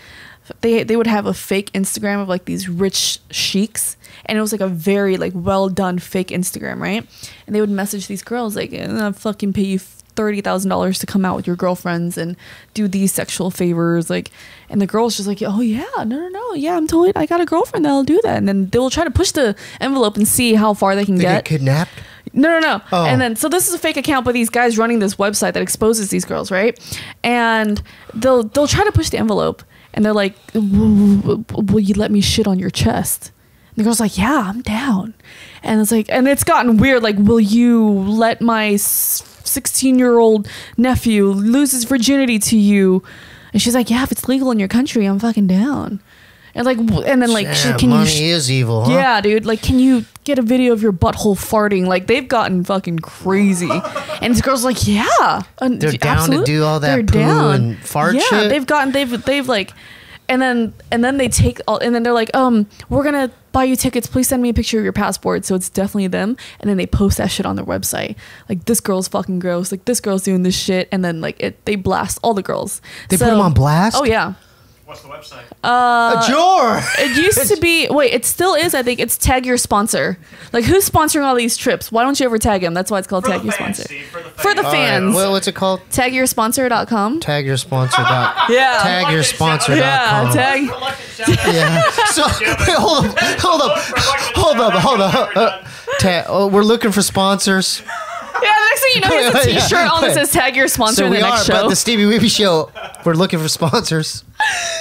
They would have a fake Instagram of like these rich sheikhs, and it was like a very like well done fake Instagram, right? And they would message these girls like, I'll fucking pay you $30,000 to come out with your girlfriends and do these sexual favors, like. And the girl's just like, oh yeah, no, yeah, I got a girlfriend that'll do that. And then they will try to push the envelope and see how far they can get kidnapped. No. Oh. And then, so this is a fake account, but these guys running this website that exposes these girls, right? And they'll try to push the envelope. And they're like, will you let me shit on your chest? And the girl's like, yeah, I'm down. And it's like, and it's gotten weird. Like, will you let my 16-year-old nephew lose his virginity to you? And she's like, yeah, if it's legal in your country, I'm fucking down. And like, and then like, money is evil, huh? Yeah, dude. Like, can you get a video of your butthole farting? Like, they've gotten fucking crazy. And this girl's like, yeah, they're down to do all that poo and fart shit. Yeah, they've like, and then they take all, and then they're like, we're gonna buy you tickets. Please send me a picture of your passport. So it's definitely them. And then they post that shit on their website. Like, this girl's fucking gross. Like, this girl's doing this shit. And then like they blast all the girls. They put them on blast. Oh yeah. What's the website? Sure. It used to be. Wait, it still is. I think it's tag your sponsor. Like, who's sponsoring all these trips? Why don't you ever tag him? That's why it's called tag your sponsor. Steve, for the fans. Right. What's it called? Tagyoursponsor.com. Tagyoursponsor.com. Yeah. Tagyoursponsor.com. Yeah. Tag. Yeah. So wait, hold up. We're looking for sponsors. Yeah, the next thing you know, he has a t-shirt on that says tag your sponsor in the next show. But the Steebee Weebee Show, we're looking for sponsors.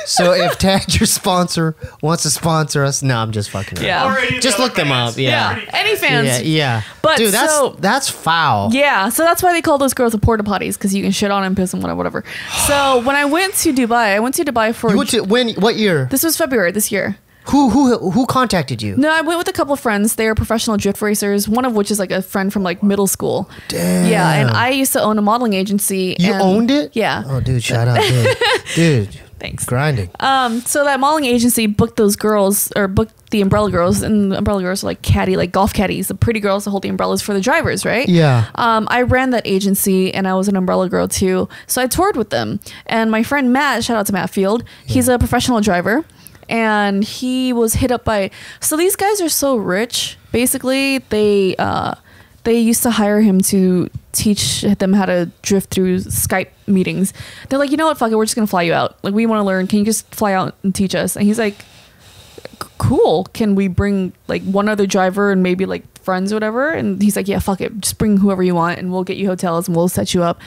So if Tag Your Sponsor wants to sponsor us, no, I'm just fucking around. Just look them up. Yeah. Any fans. Yeah. But dude, that's foul. Yeah. So that's why they call those girls the porta potties, because you can shit on them, piss them, whatever. So when I went to Dubai for... You went to, what year? This was February this year. Who contacted you? No, I went with a couple of friends. They are professional drift racers. One of which is like a friend from like middle school. Damn. Yeah, and I used to own a modeling agency. You owned it? Yeah. Oh, dude, shout out, dude. Thanks. Grinding. So that modeling agency booked those girls, or booked the umbrella girls, and the umbrella girls are like golf caddies, the pretty girls that hold the umbrellas for the drivers, right? Yeah. I ran that agency, and I was an umbrella girl too. So I toured with them, and my friend Matt, shout out to Matt Field, he's a professional driver. And he was hit up by... So these guys are so rich. Basically, they used to hire him to teach them how to drift through Skype meetings. They're like, you know what? Fuck it. We're just going to fly you out. Like, we want to learn. Can you just fly out and teach us? And he's like, cool. Can we bring like one other driver and maybe like friends or whatever? And he's like, yeah, fuck it. Just bring whoever you want and we'll get you hotels and we'll set you up.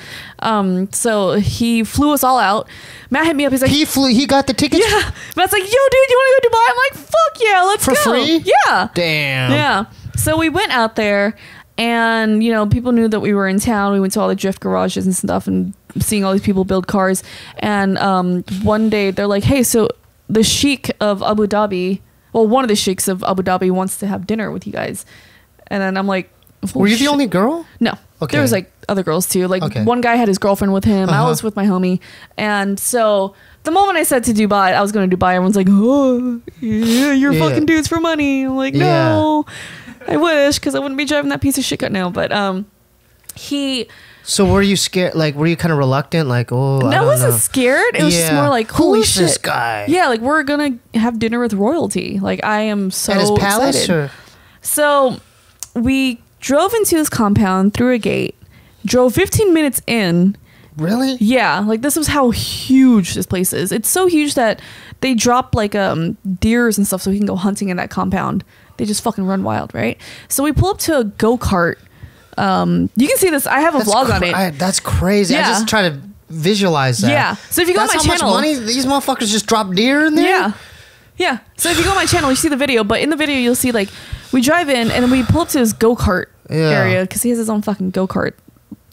So he flew us all out. Matt hit me up. He's like, he got the tickets? Yeah. Matt's like, yo, dude, you want to go to Dubai? I'm like, fuck yeah, let's go. For free? Yeah. Damn. Yeah. So we went out there, and people knew that we were in town. We went to all the drift garages and stuff, and seeing all these people build cars. And one day they're like, "Hey, so the sheikh of Abu Dhabi, well, one of the sheikhs of Abu Dhabi wants to have dinner with you guys." And then I'm like, were you the only girl? No. Okay. There was like other girls too. Like one guy had his girlfriend with him. I was with my homie. And so the moment I said to Dubai, I was going to Dubai, everyone's like, "Oh, yeah, you're fucking dudes for money." I'm like, no, I wish, because I wouldn't be driving that piece of shit cut now. But So were you scared? Like, were you kind of reluctant? Like, oh, I wasn't scared. It was just more like, holy who's shit. This guy? Yeah, like we're gonna have dinner with royalty. Like I am so at his palace, excited. or? So we drove into his compound through a gate. Drove 15 minutes in. Really? Yeah, like this was how huge this place is. It's so huge that they drop like deers and stuff so he can go hunting in that compound. They just fucking run wild, right? So we pull up to a go-kart. You can see this. I have a vlog on it. That's crazy. Yeah. I just try to visualize that. Yeah. So if you go on my channel, how much money these motherfuckers just drop deer in there. Yeah. Yeah. So if you go on my channel, you see the video. But in the video, you'll see like we drive in and then we pull up to his go-kart area because he has his own fucking go-kart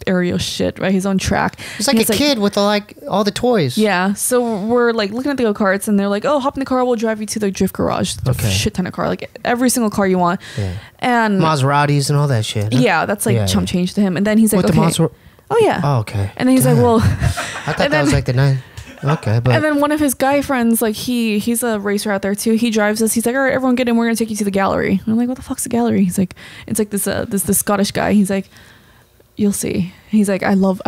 area shit, right? His own track. He's like a kid with all the toys. Yeah. So we're like looking at the go-karts and they're like, "Oh, hop in the car. We'll drive you to the drift garage." A shit ton of car, like every single car you want. Yeah. And Maseratis and all that shit. Huh? Yeah, that's like chump change to him. And then he's like, "Okay." Oh yeah. Oh, okay. And then he's like, "Well," I thought that was like the 9. Okay, but and then one of his guy friends, like he's a racer out there too. He drives us. He's like, "All right, everyone get in. We're gonna take you to the gallery." And I'm like, "What the fuck's the gallery?" He's like, "It's like this Scottish guy." He's like, "You'll see." He's like, I love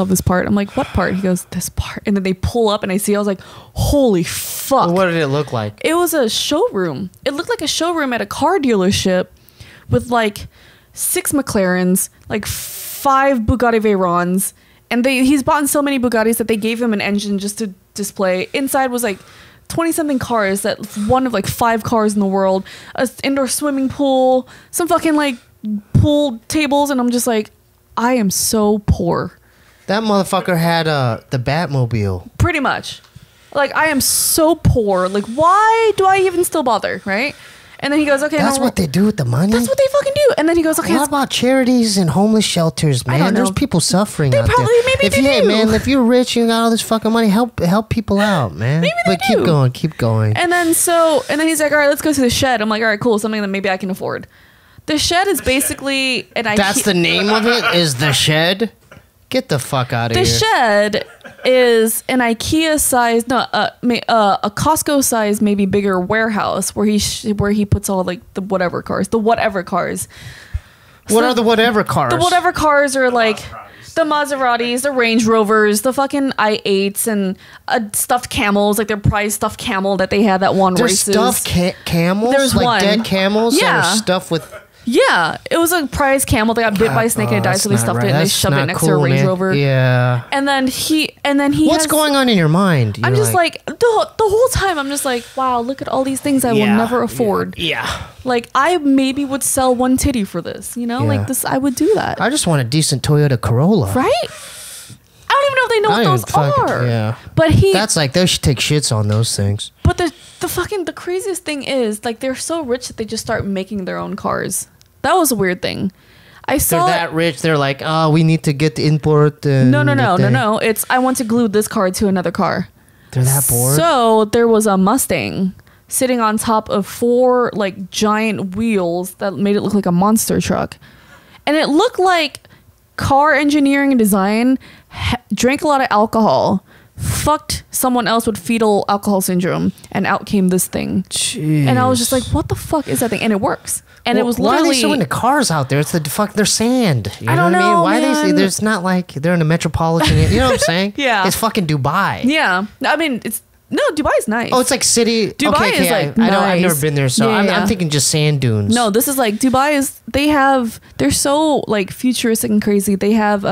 this part. I'm like, "What part?" He goes, "This part." And then they pull up and I was like, holy fuck. What did it look like? It was a showroom. It looked like a showroom at a car dealership with like 6 McLarens, like 5 Bugatti Veyrons. And he's bought so many Bugattis that they gave him an engine just to display. Inside was like 20-something cars, that one of like 5 cars in the world, an indoor swimming pool, some fucking like pool tables. And I'm just like, I am so poor. That motherfucker had the Batmobile. Pretty much. Like, I am so poor. Like, why do I even still bother, right? And then he goes, "Okay." That's what they do with the money? That's what they fucking do. And then he goes, "Okay." What about charities and homeless shelters, man? I don't know. There's people suffering they out probably, there. Maybe they do. Man, if you're rich, you got all this fucking money, help people out, man. Maybe they do. Keep going. And then he's like, "All right, let's go to the shed." I'm like, "All right, cool. Something that maybe I can afford." The shed is basically an IKEA. That's the name of it? Is the shed? Get the fuck out of here. The shed is an IKEA size, a Costco size, maybe bigger warehouse where he puts all like the whatever cars. What are the whatever cars? The whatever cars are like the Maseratis, the Range Rovers, the fucking i8s, and stuffed camels, like their prize stuffed camel that they had that one races. There's stuffed camels? There's like one. Dead camels? Yeah. That are stuffed with... Yeah, it was a prize camel that got bit by a snake and it died, so they stuffed it and they shoved it next to a Range Rover. Yeah. And then he What's going on in your mind? I'm just like the whole time I'm just like, wow, look at all these things I will never afford. Yeah. Like I maybe would sell one titty for this, like this, I would do that. I just want a decent Toyota Corolla. Right? I don't even know if they know what those are. Yeah. But that's like, they should take shits on those things. But the craziest thing is, like, they're so rich that they just start making their own cars. That was a weird thing. They're that rich. They're like, oh, we need to get the import. No. It's, I want to glue this car to another car. They're that bored. So there was a Mustang sitting on top of 4 like giant wheels that made it look like a monster truck. And it looked like car engineering and design drank a lot of alcohol, fucked someone else with fetal alcohol syndrome, and out came this thing. Jeez. And I was just like, what the fuck is that thing? And it works. And it was literally... Why are they so into cars out there? It's they're sand. I don't know, what I mean? Why man. there's not like they're in a metropolitan... You know what I'm saying? Yeah. It's fucking Dubai. Yeah. I mean, Dubai's nice. Oh, it's like city... Dubai is like nice. I've never been there, so I'm thinking just sand dunes. No, this is like... Dubai is... They're so like futuristic and crazy. They have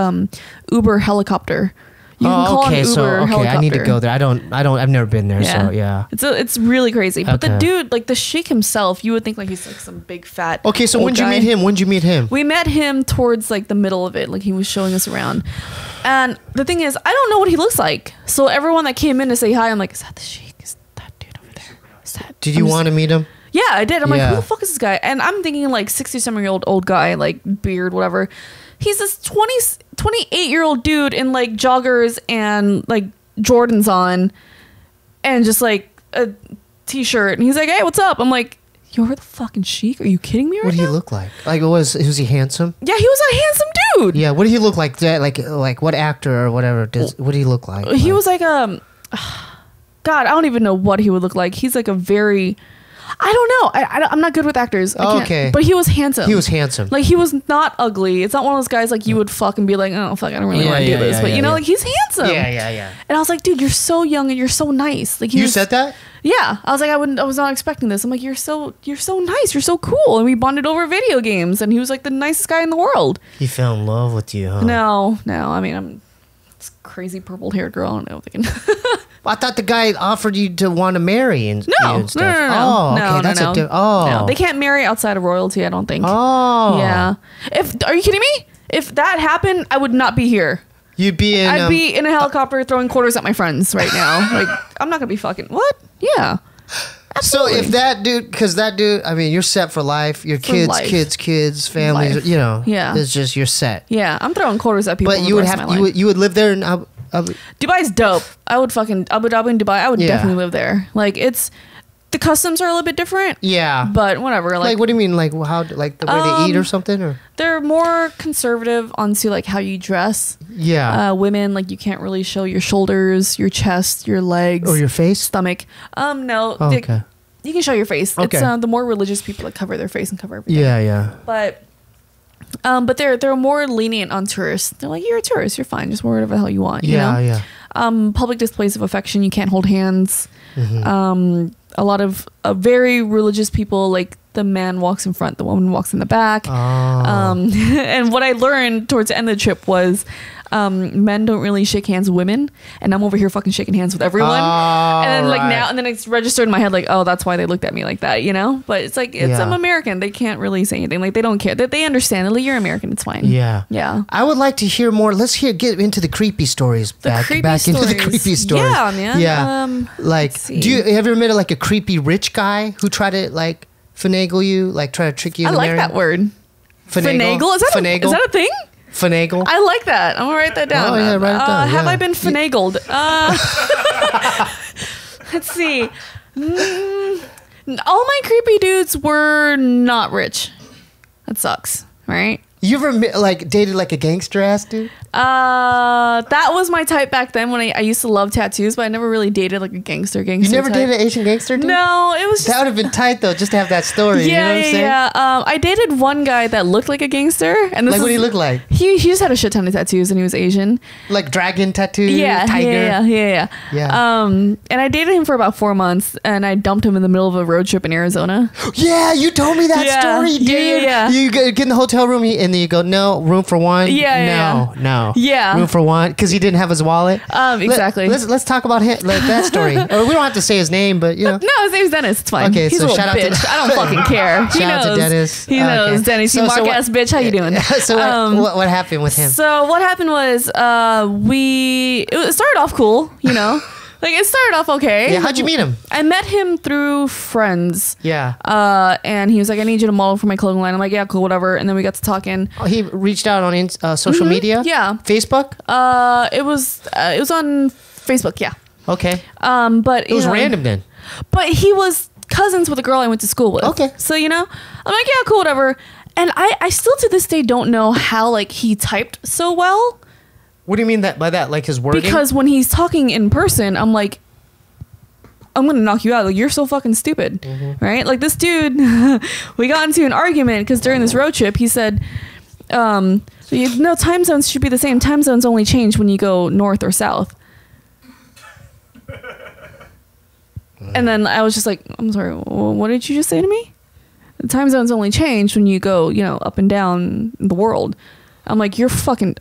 Uber helicopter. You can call an Uber helicopter. I need to go there. I've never been there, so yeah. It's really crazy. But the dude, like the sheikh himself, you would think like he's like some big fat. Okay, so when'd you meet him? We met him towards like the middle of it. Like he was showing us around. And the thing is, I don't know what he looks like. So everyone that came in to say hi, I'm like, is that the sheikh? Is that dude over there? Did you want to meet him? Yeah, I did. I'm like, who the fuck is this guy? And I'm thinking like 60-something-year-old old guy, like beard, whatever. He's this 28-year-old dude in like joggers and like Jordans on and just like a t-shirt. And he's like, hey, what's up? I'm like, you're the fucking sheik? Are you kidding me right now? What did he look like? Like, was he handsome? Yeah, he was a handsome dude. Yeah, what did he look like? Like what actor or whatever? What did he look like? He was like God, I don't even know what he would look like. He's like a very... I don't know. I'm not good with actors. Okay. But he was handsome. He was handsome. Like, he was not ugly. It's not one of those guys like you would fuck and be like, oh, fuck, I don't really want to do this. But, you know, like, he's handsome. Yeah. And I was like, dude, you're so young and you're so nice. Like, you said that? Yeah. I was like, I was not expecting this. I'm like, you're so nice. You're so cool. And we bonded over video games. And he was like the nicest guy in the world. He fell in love with you, huh? No. I mean, I'm this crazy purple-haired girl. I don't know if I can... I thought the guy offered you to want to marry and stuff. No. Oh, okay. That's no, they can't marry outside of royalty, I don't think. Oh. Yeah. Are you kidding me? If that happened, I would not be here. You'd be in... I'd be in a helicopter throwing quarters at my friends right now. Like, I'm not going to be fucking... What? Yeah. Absolutely. So if that dude... Because that dude... I mean, you're set for life. Your kids, families, life. You know. Yeah. It's just... You're set. Yeah. I'm throwing quarters at people. But you would have... You would live there in... Dubai's dope. I would fucking Abu Dhabi and Dubai. I would definitely live there. Like, it's the customs are a little bit different. Yeah, but whatever. Like what do you mean? Like how? Like the way they eat or something? Or they're more conservative onto like how you dress. Yeah, women like you can't really show your shoulders, your chest, your legs, or your face, stomach. No. Oh, okay. You can show your face. Okay. It's the more religious people that cover their face and cover everything. Yeah. But they're more lenient on tourists. They're like, you're a tourist, you're fine, just wear whatever the hell you want. You know? Yeah. Public displays of affection, you can't hold hands. Mm-hmm. A lot of very religious people, like the man walks in front, the woman walks in the back. Oh. And what I learned towards the end of the trip was men don't really shake hands with women, and I'm over here fucking shaking hands with everyone. And then like now, and then it's registered in my head like, oh, that's why they looked at me like that, you know? But it's like, I'm American. They can't really say anything. Like, they don't care. They understand. Like, you're American. It's fine. Yeah. I would like to hear more. Let's get into the creepy stories. Back into the creepy stories. Yeah, man. Yeah. Like, have you ever met like a creepy rich guy who tried to like finagle you, like try to trick you? I like that word. Finagle? Is that a thing? Finagle. I like that. I'm gonna write that down. Oh yeah, write it down. Have I been finagled? Let's see. All my creepy dudes were not rich. That sucks, right? You ever like dated like a gangster ass dude? That was my type back then when I used to love tattoos, but I never really dated like a gangster. You never dated an Asian gangster dude? No, it was just... That would have been tight though, just to have that story. Yeah, you know what I'm saying? Yeah. I dated one guy that looked like a gangster, and what did he look like? He just had a shit ton of tattoos, and he was Asian. Like dragon tattoo, tiger. Yeah. And I dated him for about 4 months, and I dumped him in the middle of a road trip in Arizona. Yeah, you told me that story, dude. Yeah. You get in the hotel room, and then you go, no, room for one. No. Yeah. Room for one, because he didn't have his wallet. Exactly. Let's talk about him, like that story. Or we don't have to say his name, but you know. No, his name's Dennis. It's fine. Okay, he's so a little shout out bitch. to I don't fucking care. He knows. Shout out to Dennis. He knows. Dennis, you mark ass bitch. How you doing? So what happened with him? So what happened was it started off cool, you know. Like, it started off okay. Yeah, how'd you meet him? I met him through friends. Yeah. And he was like, I need you to model for my clothing line. I'm like, yeah, cool, whatever. And then we got to talking. Oh, he reached out on social media? Yeah. Facebook? It was on Facebook, yeah. Okay. But it was random then. But he was cousins with a girl I went to school with. Okay. So, you know, I'm like, yeah, cool, whatever. And I still to this day don't know how like he typed so well. What do you mean by that? Like his wording? Because when he's talking in person, I'm like, I'm gonna knock you out. Like, you're so fucking stupid, right? Like, this dude, we got into an argument because during this road trip, he said, time zones should be the same. Time zones only change when you go north or south. And then I was just like, I'm sorry, what did you just say to me? The time zones only change when you go, up and down the world. I'm like, you're fucking...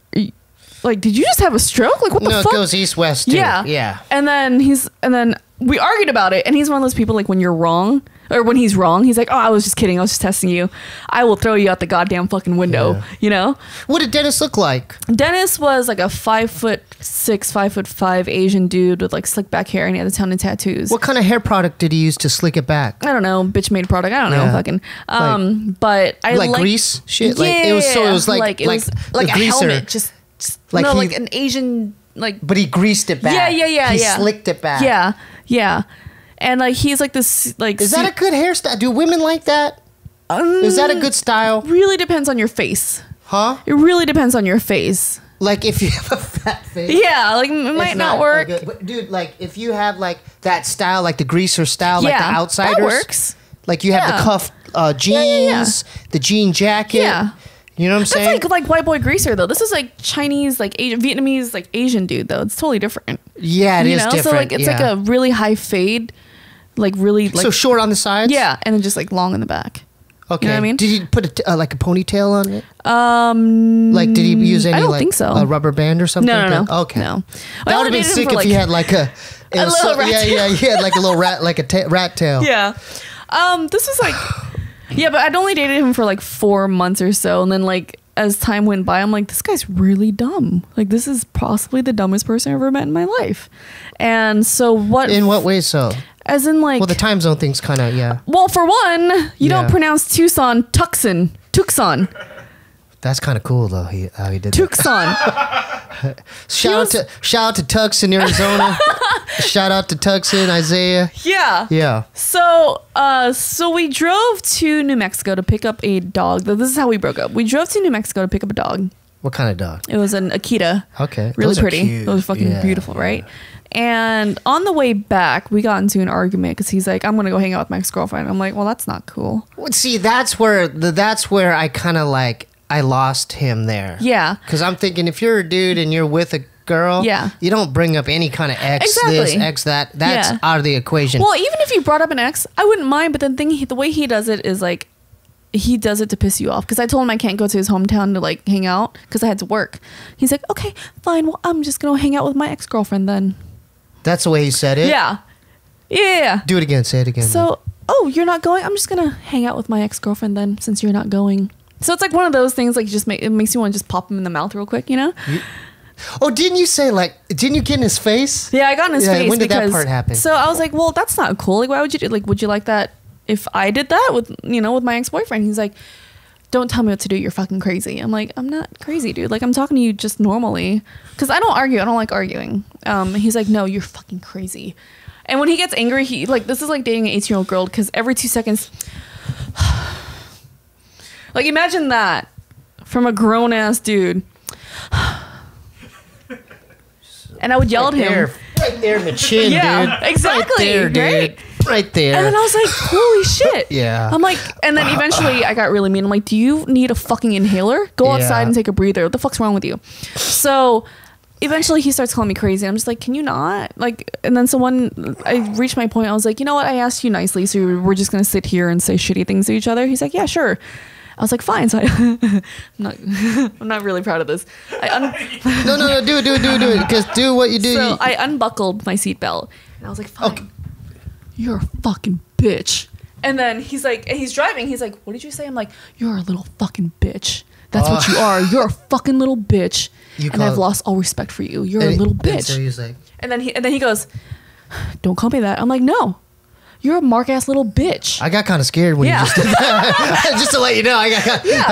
Like, did you just have a stroke? Like, what the fuck? No, it goes east-west, too. Yeah. And then we argued about it, and he's one of those people, like, when you're wrong, Or when he's wrong, he's like, oh, I was just kidding. I was just testing you. I will throw you out the goddamn fucking window, you know? What did Dennis look like? Dennis was like a 5'6", 5'5" Asian dude with like slick back hair, and he had a ton of tattoos. What kind of hair product did he use to slick it back? I don't know. Bitch made product. I don't know. Fucking. But I like grease shit? Yeah. Like, it was like a greaser. helmet. Just like, no, like an Asian, like. But he greased it back. Yeah. He slicked it back. Yeah. And like he's like this like. Is that a good hairstyle? Do women like that? Is that a good style? Really depends on your face. Huh? It really depends on your face. Like if you have a fat face. Yeah, like it might not work. But dude, like if you have like that style, like the greaser style, like the outsiders. That works. Like you have the cuffed jeans, the jean jacket. Yeah. You know what I'm saying? That's like white boy greaser though. This is like Chinese, like Asian, Vietnamese, like Asian dude though. It's totally different. Yeah, it is different. So like it's like a really high fade. Like really like so short on the sides. Yeah, and then just like long in the back. Okay. You know what I mean? Did he put like a ponytail on it? Like did he use any? I don't like, think so. A rubber band or something? No. Okay. No. That would have been sick if he had like a little rat tail. Yeah. He had like a little rat, like a rat tail. Yeah. This is like. Yeah, but I'd only dated him for like 4 months or so, and then like as time went by, I'm like, this guy's really dumb. Like this is possibly the dumbest person I've ever met in my life. And so what? In what way so? As in like... Well, the time zone thing's kind of, Well, for one, you don't pronounce Tucson Tucson. That's kind of cool, though, how he did Tucson. Shout out to Tucson, Arizona. Shout out to Tucson, Isaiah. Yeah. So we drove to New Mexico to pick up a dog. This is how we broke up. We drove to New Mexico to pick up a dog. What kind of dog? It was an Akita. Okay. Really pretty. It was fucking beautiful, right? And on the way back, we got into an argument because he's like, I'm going to go hang out with my ex-girlfriend. I'm like, well, that's not cool. Well, see, that's where I kind of like, I lost him there. Yeah. Because I'm thinking if you're a dude and you're with a girl, you don't bring up any kind of ex this, ex that. That's out of the equation. Well, even if you brought up an ex, I wouldn't mind. But then the way he does it is like, he does it to piss you off. Because I told him I can't go to his hometown to like hang out because I had to work. He's like, okay, fine. Well, I'm just going to hang out with my ex-girlfriend then. That's the way he said it? Yeah. Do it again. Say it again. So, you're not going? I'm just going to hang out with my ex-girlfriend then since you're not going. So it's like one of those things like it makes you want to just pop him in the mouth real quick, you know? Didn't you get in his face? Yeah, I got in his face. When did that part happen? So I was like, well, that's not cool. Like, why would you do, like, would you like that if I did that with my ex-boyfriend? He's like, don't tell me what to do. You're fucking crazy. I'm like, I'm not crazy, dude. Like, I'm talking to you just normally. Because I don't argue. I don't like arguing. He's like, no, you're fucking crazy. And when he gets angry, he like, this is like dating an 18-year-old girl because every 2 seconds... Like, imagine that from a grown-ass dude. And I would yell at him. Right there in the chin, dude. Exactly. Right there, dude. Right there. And then I was like, holy shit. Yeah. I'm like, and then eventually I got really mean. I'm like, do you need a fucking inhaler? Go outside and take a breather. What the fuck's wrong with you? So eventually he starts calling me crazy. I'm just like, can you not? Like, and then I reached my point. I was like, you know what? I asked you nicely. So we're just going to sit here and say shitty things to each other. He's like, yeah, sure. I was like, fine. So I'm not really proud of this. No, do it. Because do what you do. So I unbuckled my seatbelt and I was like, fine. Okay. You're a fucking bitch. And then he's like, and he's driving. He's like, what did you say? I'm like, you're a little fucking bitch. That's what you are. You're a fucking little bitch. And I've lost all respect for you. You're a little bitch. So he's like, and then he goes, don't call me that. I'm like, no. You're a mark-ass little bitch. I got kind of scared when you just did that. Just to let you know,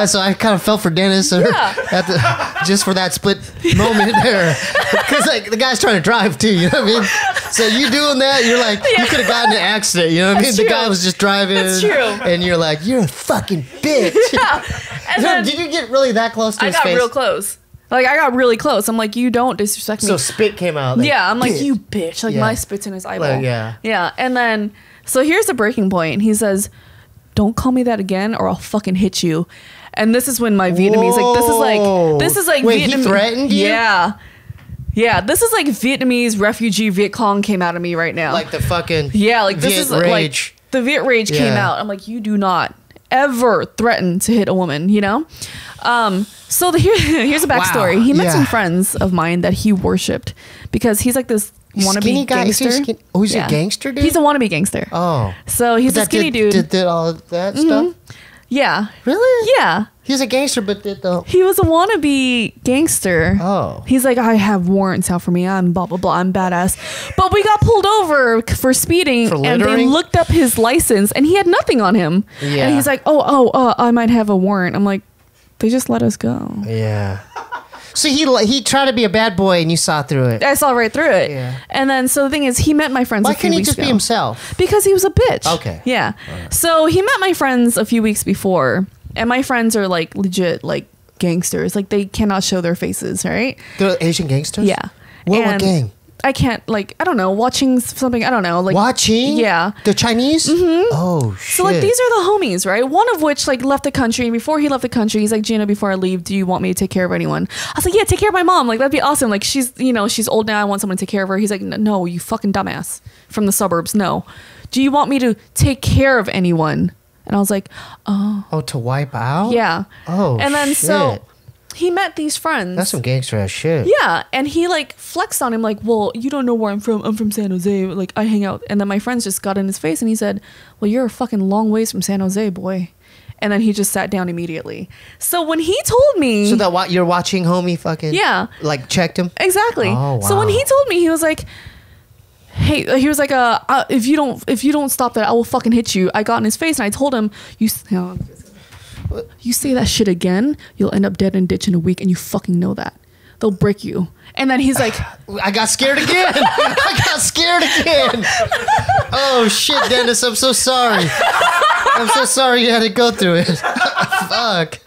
so I kind of felt for Dennis just for that split moment there. Because like the guy's trying to drive too, you know what I mean? So you doing that, you're like, you could have gotten in an accident, you know what I mean? True. The guy was just driving. That's true. And you're like, you're a fucking bitch. Yeah. And then, did you get really that close to his face? I got real close. Like, I got really close. I'm like, you don't disrespect me. So spit came out. Like, I'm like, you bitch. Like, my spit's in his eyeball. Like, Yeah. And then... So here's the breaking point. He says, don't call me that again or I'll fucking hit you. And this is when my Vietnamese, this is like Wait, he threatened you? Yeah. This is like Vietnamese refugee Viet Cong came out of me right now. Like the fucking like this Viet is rage. Like the Viet rage came out. I'm like, you do not ever threaten to hit a woman, you know? So here's a backstory. He met some friends of mine that he worshipped because he's like this wannabe gangster. He's a gangster dude? He's a wannabe gangster. Oh. So he's a skinny dude. Did all that stuff? Yeah. Really? Yeah. He's a gangster, but he was a wannabe gangster. Oh. He's like, I have warrants out for me. I'm blah, blah, blah. I'm badass. But we got pulled over for speeding. For littering? And they looked up his license and he had nothing on him. Yeah. And he's like, I might have a warrant. I'm like, they just let us go. Yeah. So he tried to be a bad boy and you saw through it. I saw right through it. Yeah. And then, so the thing is, he met my friends a few weeks ago. Why couldn't he just be himself? Because he was a bitch. Okay. Yeah. Right. So he met my friends a few weeks before. And my friends are like legit like gangsters. Like they cannot show their faces, right? They're Asian gangsters? Yeah. What gang? I can't, like, I don't know, watching something, I don't know. Like, watching? Yeah. The Chinese? Mm-hmm. Oh, shit. So, like, these are the homies, right? One of which, like, left the country. And before he left the country, he's like, Gina, before I leave, do you want me to take care of anyone? I was like, yeah, take care of my mom. Like, that'd be awesome. Like, she's, she's old now. I want someone to take care of her. He's like, no, you fucking dumbass from the suburbs. No. Do you want me to take care of anyone? And I was like, oh. Oh, to wipe out? Yeah. Oh, and then so he met these friends. That's some gangster ass shit. Yeah. And he like flexed on him like, well, you don't know where I'm from. I'm from San Jose. Like I hang out. And then my friends just got in his face and he said, well, you're a fucking long ways from San Jose, boy. And then he just sat down immediately. So when he told me. So that you're watching homie fucking. Yeah. Like checked him? Exactly. Oh, wow. So when he told me, he was like, hey, he was like, if you don't stop that, I will fucking hit you. I got in his face and I told him, you say that shit again, you'll end up dead in a ditch in a week, and you fucking know that. They'll break you. And then he's like, I got scared again. Oh shit, Dennis, I'm so sorry. I'm so sorry you had to go through it. Fuck.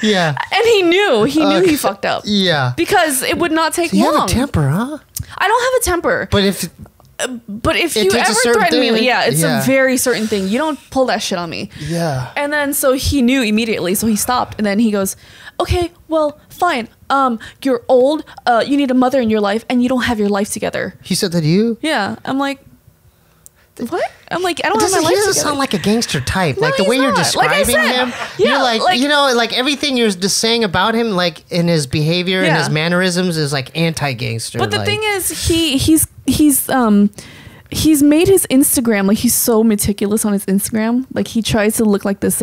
Yeah. And he knew he fucked up. Yeah. Because it would not take long. You have a temper, huh? I don't have a temper. But if you ever threaten me, it's a very certain thing. You don't pull that shit on me. Yeah. And then so he knew immediately, so he stopped. And then he goes, okay, well, fine. You're old. You need a mother in your life, and you don't have your life together. He said that to you? Yeah. I'm like, what? I'm like, I don't have my life together. He doesn't sound like a gangster type. No, like the way you're describing him, you're like, like everything you're just saying about him, like in his behavior and his mannerisms is like anti-gangster. But the thing is, he's made his Instagram, like he's so meticulous on his Instagram. Like he tries to look like this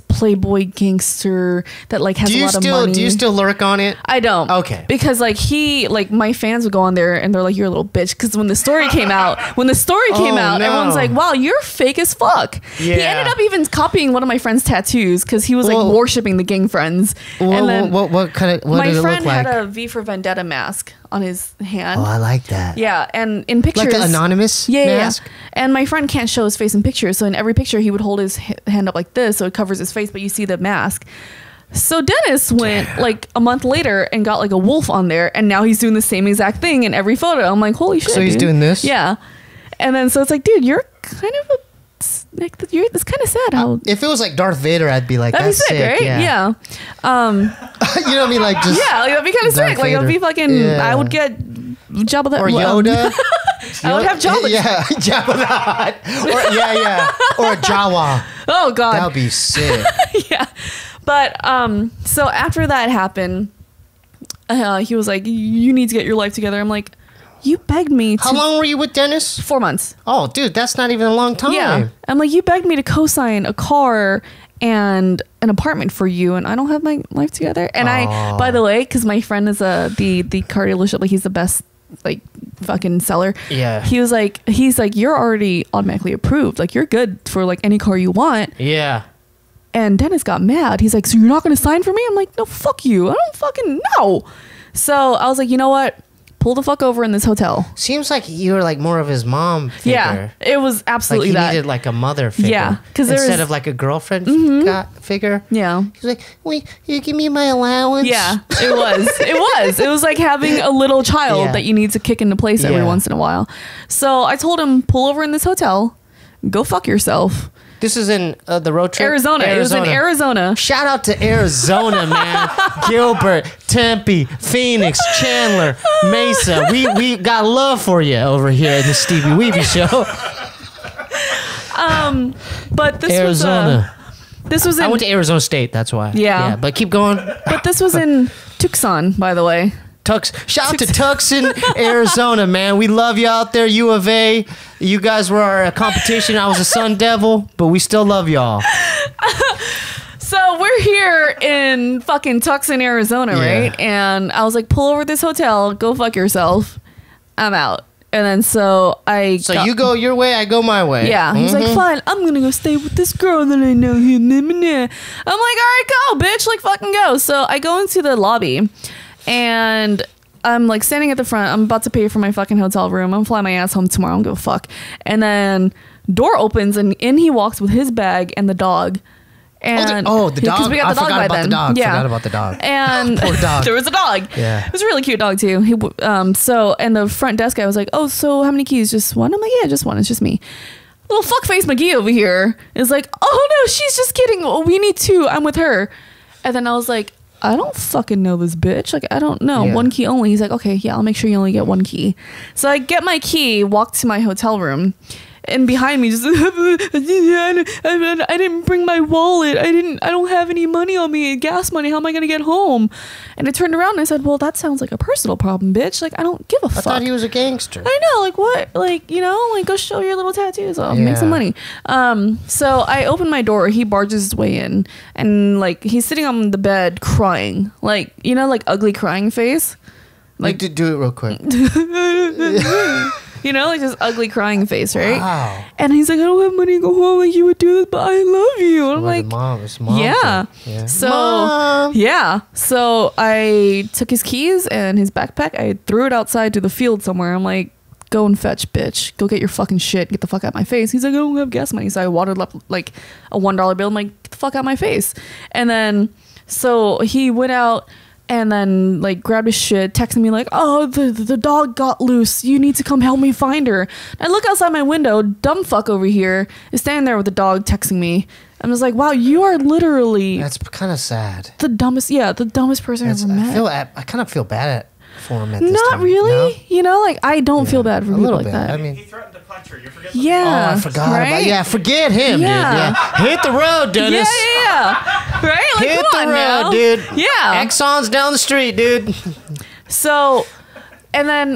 playboy gangster that like has a lot of money. Do you still lurk on it? I don't. Okay. Because like my fans would go on there and they're like, you're a little bitch. Because when the story came out, everyone's like, wow, you're fake as fuck. Yeah. He ended up even copying one of my friend's tattoos because he was like worshiping the gang friends. And then what did it look like? My friend had a V for Vendetta mask on his hand. Oh, I like that. Yeah, and in pictures, like the anonymous mask. Yeah. And my friend can't show his face in pictures, so in every picture he would hold his hand up like this, so it covers his face, but you see the mask. So Dennis went like a month later and got like a wolf on there, and now he's doing the same exact thing in every photo. I'm like, holy shit! So he's doing this? Yeah. And then so it's like, dude, you're kind of it's kind of sad how if it was like Darth Vader, I'd be like, that'd that's be sick, right? Yeah. You know what I mean? Like just like, that'd be kind of sick. Like it'd be fucking. I would get Jabba the or Yoda. I would have Jabba. Yeah, Jabba the Hutt. Or a Jawa. Oh god, that would be sick. Yeah, but so after that happened, he was like, "You need to get your life together." I'm like, you begged me to... How long were you with Dennis? 4 months. Oh, dude, that's not even a long time. Yeah. I'm like, you begged me to co-sign a car and an apartment for you, and I don't have my life together. And I, by the way, because my friend is the car dealership, like he's the best like fucking seller. Yeah. He's like, you're already automatically approved. Like you're good for like any car you want. Yeah. And Dennis got mad. He's like, so you're not going to sign for me? I'm like, no, fuck you. I don't fucking know. So I was like, you know what? Pull the fuck over in this hotel. Seems like you were like more of his mom figure. Yeah, it was absolutely like that. He needed like a mother figure. Yeah, because instead of like a girlfriend figure. Yeah. He's like, wait, you give me my allowance? Yeah, it was. It was like having a little child that you need to kick into place every once in a while. So I told him, pull over in this hotel, go fuck yourself. This is in the road trip? Arizona. It was in Arizona. Shout out to Arizona, man. Gilbert, Tempe, Phoenix, Chandler, Mesa. We got love for you over here in the Steebee Weebee Show. But this Arizona. This was in... I went to Arizona State, that's why. Yeah. But keep going. But this was in Tucson, by the way. Shout out to Tucson, Arizona, man. We love you out there, U of A. You guys were our competition. I was a Sun Devil, but we still love y'all. So we're here in fucking Tucson, Arizona, right? And I was like, pull over this hotel, go fuck yourself. I'm out. And then so you go your way, I go my way. Yeah. He's like, fine, I'm gonna go stay with this girl that I know. I'm like, all right, go, bitch. Like, fucking go. So I go into the lobby and I'm like standing at the front. I'm about to pay for my fucking hotel room. I'm flying my ass home tomorrow. I don't give a fuck. And then door opens and in he walks with his bag and the dog. And the dog. We got the dog forgot about the dog. Yeah. Forgot about the dog. And poor dog. There was a dog. Yeah. It was a really cute dog too. And the front desk guy was like, "Oh, so how many keys? Just one?" I'm like, "Yeah, just one. It's just me." Little fuckface McGee over here is like, "Oh no, she's just kidding. Oh, we need two. I'm with her." And then I was like, I don't fucking know this bitch. Like, I don't know. Yeah. One key only. He's like, okay, yeah, I'll make sure you only get one key. So I get my key, walk to my hotel room. And behind me, just I didn't bring my wallet. I don't have any money on me, gas money. How am I gonna get home? And I turned around and I said, well, that sounds like a personal problem, bitch. Like, I don't give a fuck. I thought he was a gangster. I know, like what? Like, you know, like go show your little tattoos off, make some money. So I open my door. He barges his way in, and like he's sitting on the bed crying, like, you know, like ugly crying face. Like, do it real quick. You know, like this ugly crying face, right? Wow. And he's like, I don't have money to go home. Like, you would do this, but I love you. And I'm like, mom. Yeah. So, Mom. Yeah. So I took his keys and his backpack. I threw it outside to the field somewhere. I'm like, go and fetch, bitch. Go get your fucking shit. Get the fuck out of my face. He's like, I don't have gas money. So I watered up like a $1 bill. I'm like, get the fuck out of my face. And then, so he went out and then like grabbed his shit, texting me like, oh, the dog got loose. You need to come help me find her. I look outside my window. Dumb fuck over here is standing there with the dog texting me. I'm just like, wow, you are literally. That's kind of sad. The dumbest person I've ever met. I kind of feel bad for him at this Not time. really. No? You know, like I don't feel bad for people like that. I mean, he threatened to punch her. You forget. Yeah. Oh, I forgot right? about. Yeah, forget him, dude. Yeah. Hit the road, Dennis. Yeah. Right? Like, hit come the on road, now. dude. Yeah. Exxon's down the street, dude. So, and then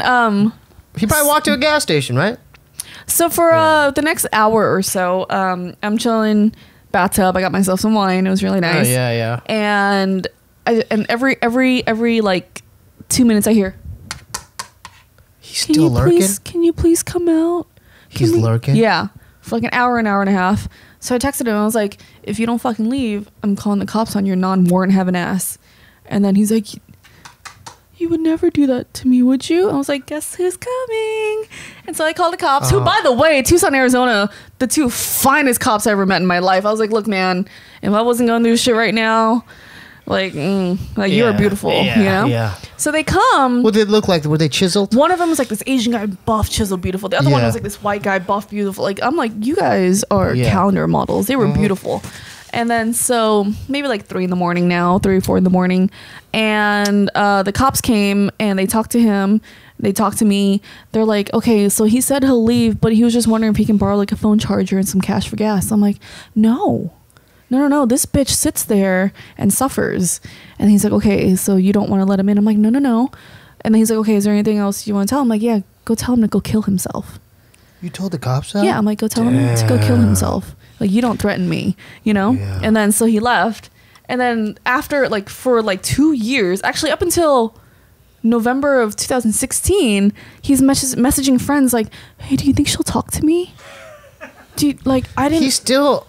he probably walked to a gas station, right? So for the next hour or so, I'm chilling, bathtub. I got myself some wine. It was really nice. Oh yeah. And every like 2 minutes, I hear. He's still lurking? Can you please come out? He's lurking? Yeah. For like an hour and a half. So I texted him. I was like, if you don't fucking leave, I'm calling the cops on your non-warrant having ass. And then he's like, you would never do that to me, would you? I was like, guess who's coming? And so I called the cops, who, by the way, Tucson, Arizona, the two finest cops I ever met in my life. I was like, look, man, if I wasn't going through this shit right now, like you are beautiful, you know? Yeah. So they come. What did it look like? Were they chiseled? One of them was like this Asian guy, buff, chiseled, beautiful. The other one was like this white guy, buff, beautiful. Like, I'm like, you guys are calendar models. They were beautiful. And then so maybe like 3 or 4 in the morning. And the cops came and they talked to him. They talked to me. They're like, okay, so he said he'll leave, but he was just wondering if he can borrow like a phone charger and some cash for gas. I'm like, no. This bitch sits there and suffers. And he's like, okay, so you don't want to let him in? I'm like, no. And then he's like, okay, is there anything else you want to tell him? I'm like, yeah, go tell him to go kill himself. You told the cops that? Yeah, I'm like, go tell him to go kill himself. Like, you don't threaten me, you know? Yeah. And then so he left. And then after, like, for like 2 years, actually up until November of 2016, he's messaging friends like, hey, do you think she'll talk to me? I didn't. He's still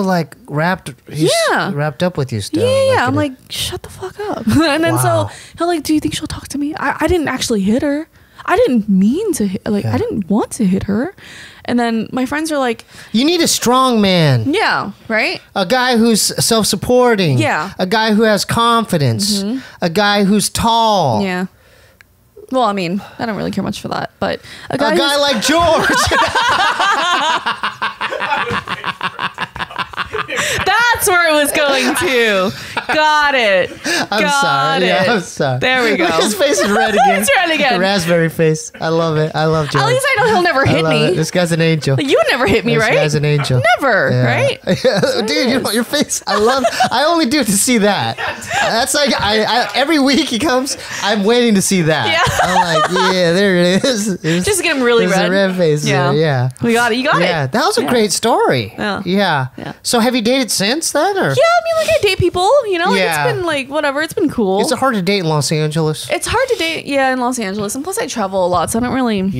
like wrapped up with you still. Yeah. I'm like, shut the fuck up. And then so he'll like, do you think she'll talk to me? I didn't actually hit her. I didn't mean to hit, I didn't want to hit her. And then my friends are like, you need a strong man. Yeah, right? A guy who's self-supporting. Yeah. A guy who has confidence. Mm-hmm. A guy who's tall. Yeah. Well, I mean, I don't really care much for that, but a guy like George. That's where it was going to. Got it. I'm sorry. Yeah, I'm sorry. There we go. His face is red again. It's red again. The raspberry face. I love it. I love George. At least I know he'll never hit me. This guy's an angel. You would never hit me, right? This guy's an angel. Never, right? Dude, you know your face. I only do it to see that. That's like I every week he comes. I'm waiting to see that. Yeah. I'm like, yeah, there it is. Just to get him really red. A red face. Yeah. Yeah. We got it. You got it. Yeah, that was a great story. Yeah. So have you dated since then, or? Yeah, I mean, like I date people. You know, like it's been like whatever. It's been cool. Is it hard to date in Los Angeles? It's hard to date, in Los Angeles, and plus I travel a lot, so I don't really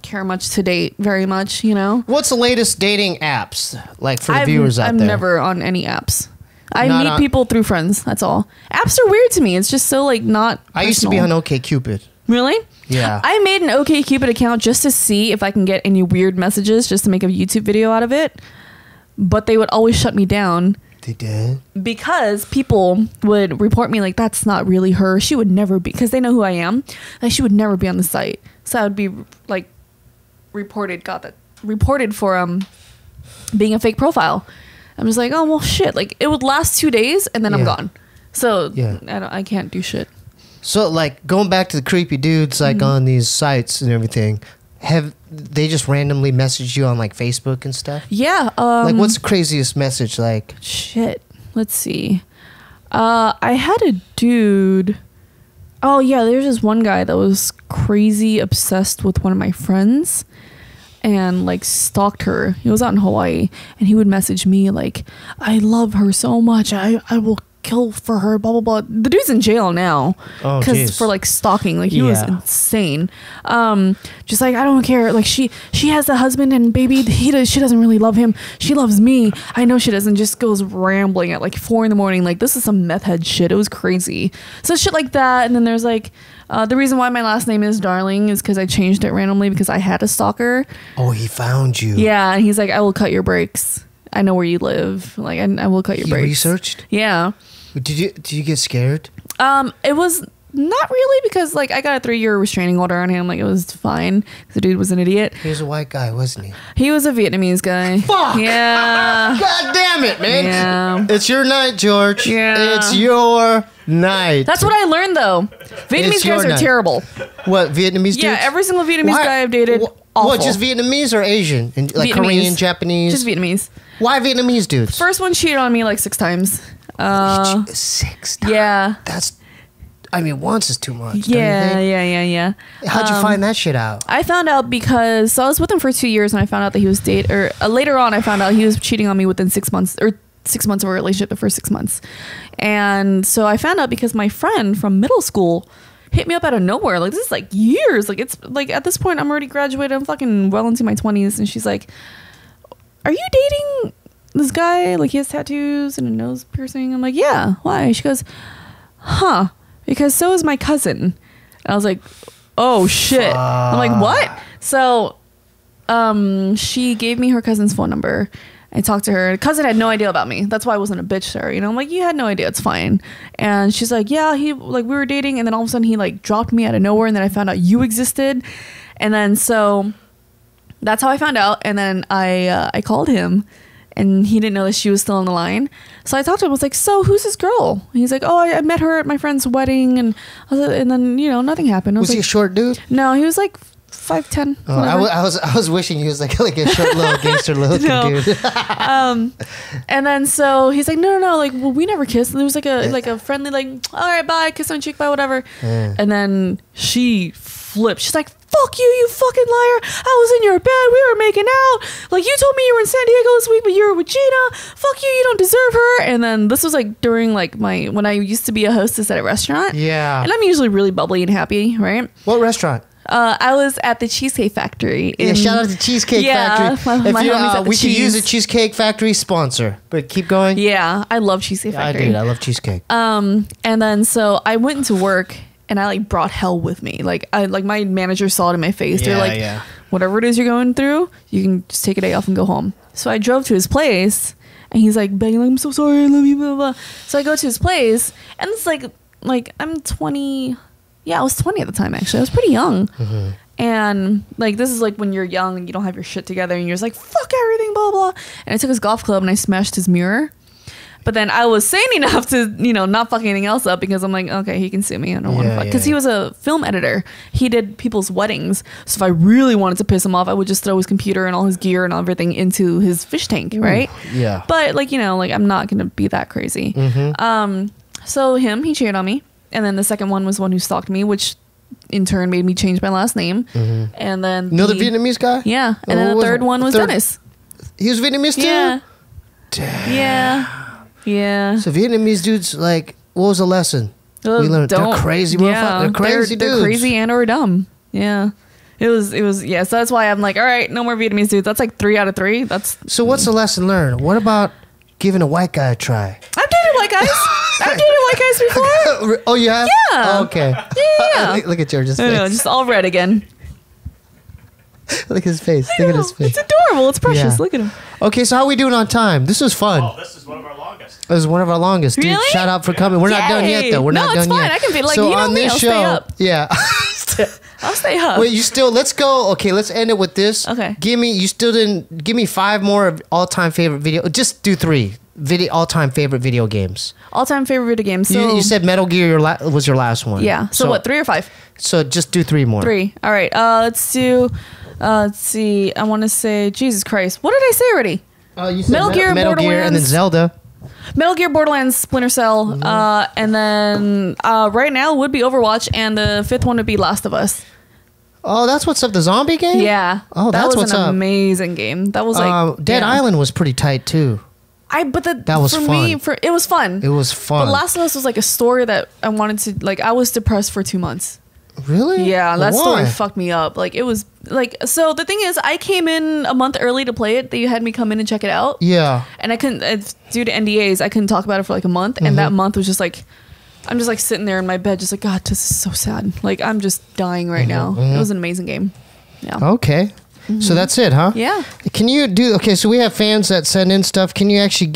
care much to date very much. You know. What's the latest dating apps like for the viewers out there? I'm never on any apps. I meet people through friends. That's all. Apps are weird to me. It's just so like not. I used to be on OkCupid. Really? Yeah. I made an OkCupid account just to see if I can get any weird messages, just to make a YouTube video out of it. But they would always shut me down. They did? Because people would report me like, that's not really her. She would never be, because they know who I am. Like, she would never be on the site. So I would be like reported for being a fake profile. I'm just like, oh, well, shit. Like, it would last 2 days and then I'm gone. So I can't do shit. So, like, going back to the creepy dudes, like, on these sites and everything, have they just randomly messaged you on, like, Facebook and stuff? Yeah. Like, what's the craziest message, like? Shit. Let's see. I had a dude. Oh, yeah, there's this one guy that was crazy obsessed with one of my friends and, like, stalked her. He was out in Hawaii, and he would message me, like, I love her so much. I will kill for her, blah blah blah. The dude's in jail now because for like stalking. Like he was insane. Just like, I don't care. Like she has a husband and baby. She doesn't really love him. She loves me. I know she doesn't. Just goes rambling at like 4 a.m. Like, this is some meth head shit. It was crazy. So shit like that. And then there's like the reason why my last name is Darling is because I changed it randomly because I had a stalker. Oh, he found you. Yeah, and he's like, I will cut your brakes. I know where you live. Like, I will cut your brakes. Researched? Yeah. Did you get scared? It was not really, because like I got a 3-year restraining order on him. Like, it was fine. The dude was an idiot. He was a white guy, wasn't he? He was a Vietnamese guy. Fuck! Yeah. God damn it, man. Yeah. It's your night, George. Yeah. It's your night. That's what I learned, though. Vietnamese guys are terrible. What, Vietnamese dudes? Yeah, every single Vietnamese guy I've dated, awful. What, just Vietnamese or Asian? And like Vietnamese. Korean, Japanese? Just Vietnamese. Why Vietnamese dudes? First one cheated on me like 6 times. 6 times? Yeah. Once is too much. Yeah. How'd you find that shit out? I found out because I was with him for 2 years, and I found out that he was later on I found out he was cheating on me within 6 months, or 6 months of a relationship, the first 6 months. And so I found out because my friend from middle school hit me up out of nowhere. Like, this is like years. Like, it's like at this point I'm already graduated. I'm fucking well into my 20s. And she's like, are you dating this guy? Like, he has tattoos and a nose piercing. I'm like, yeah. Why? She goes, huh, because so is my cousin. And I was like, oh shit. I'm like, what? So she gave me her cousin's phone number. I talked to her. Cousin had no idea about me. That's why I wasn't a bitch to her. You know, I'm like, you had no idea. It's fine. And she's like, yeah, we were dating. And then all of a sudden he like dropped me out of nowhere. And then I found out you existed. And then so that's how I found out. And then I called him, and he didn't know that she was still on the line. So I talked to him. I was like, so who's this girl? And he's like, oh, I met her at my friend's wedding. And then, nothing happened. Was he a short dude? No, he was like 5'10". Oh, I was wishing he was like a short little gangster looking dude. And then so he's like, no, like, well, we never kissed. And there was like a friendly like, all right, bye, kiss on cheek, bye, whatever. Yeah. And then she flipped. She's like, fuck you, you fucking liar. I was in your bed. We were making out. Like, you told me you were in San Diego this week, but you were with Gina. Fuck you. You don't deserve her. And then this was like during like when I used to be a hostess at a restaurant. Yeah. And I'm usually really bubbly and happy, right? What restaurant? I was at the Cheesecake Factory. Shout out to Cheesecake Factory. We could use a Cheesecake Factory sponsor, but keep going. Yeah, I love Cheesecake Factory. I love cheesecake. And then so I went into work, and I like brought hell with me. Like my manager saw it in my face. They're like, whatever it is you're going through, you can just take a day off and go home. So I drove to his place, and he's like begging, like, I'm so sorry, I love you, blah, blah. So I go to his place, and it's like I'm 20. Yeah, I was 20 at the time, actually. I was pretty young. Mm-hmm. And like, this is like when you're young and you don't have your shit together and you're just like, fuck everything, blah, blah. And I took his golf club and I smashed his mirror. But then I was sane enough to, you know, not fuck anything else up because I'm like, okay, he can sue me. I don't want to fuck. Because he was a film editor. He did people's weddings. So if I really wanted to piss him off, I would just throw his computer and all his gear and everything into his fish tank, right? Yeah. But like, you know, like I'm not going to be that crazy. Mm-hmm. So he cheated on me. And then the second one was one who stalked me, which in turn made me change my last name. Mm-hmm. And then the Vietnamese guy? Yeah. And then the third one was Dennis. He was Vietnamese too? Yeah. Damn. Yeah. Yeah. So Vietnamese dudes, like, what was the lesson? We learned they're crazy motherfuckers. They're crazy dudes. They're crazy and or dumb. Yeah. It was, yeah. So that's why I'm like, all right, no more Vietnamese dudes. That's like 3 out of 3. So what's the lesson learned? What about giving a white guy a try? I've dated white guys. I've dated white guys before. Oh, you have? Yeah. Oh, okay. Yeah. Look at George's face. I know, just all red again. Look at his face. Look at his face. It's adorable. It's precious. Yeah. Look at him. Okay, so how are we doing on time? This was fun. Oh, this is one of our longest. This is one of our longest. Dude, really? Shout out for coming. We're not done yet, though. We're not done fine. yet. I can be like, so you know on me, this I'll show, stay up. Yeah. I'll stay up. Wait, let's go. Okay, let's end it with this. Okay. Give me 5 more of all-time favorite video. Just do 3. All-time favorite video games. All-time favorite video games. So you said Metal Gear was your last one. Yeah. So what, 3 or 5? So just do 3 more. 3. All right. Let's see. I want to say, Jesus Christ. What did I say already? You said Metal Gear, and then Zelda. Metal Gear, Borderlands, Splinter Cell, mm-hmm. And then right now would be Overwatch, and the 5th one would be Last of Us. Oh, that's what's up, the zombie game? Yeah. Oh, that's what's up. That was an amazing game. That was like Dead Island was pretty tight too. That was fun. It was fun. It was fun. But Last of Us was like a story that I wanted to, like, I was depressed for 2 months. Really? Yeah, that story fucked me up. Like, it was like, so the thing is, I came in a month early to play it. They had me come in and check it out. Yeah. And I couldn't, due to NDAs, I couldn't talk about it for like a month. Mm-hmm. And that month was just like, I'm just like sitting there in my bed, just like, God, this is so sad. Like, I'm just dying right now. Mm-hmm. It was an amazing game. Yeah. Okay. Mm-hmm. So that's it, huh? Yeah. Can you so we have fans that send in stuff. Can you actually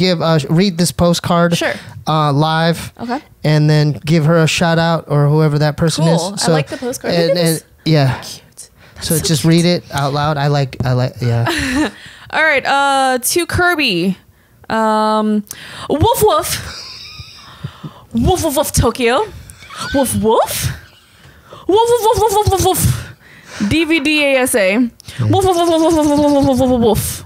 read this postcard? Sure. Live. Okay. And then give her a shout out or whoever that person is. So, I like the postcard. And yeah. Cute. So just read it out loud. I like, yeah. All right. To Kirby. Woof woof. Woof woof woof Tokyo. Woof woof. Woof woof woof woof woof woof. DVD ASA. Woof woof woof woof woof woof woof woof.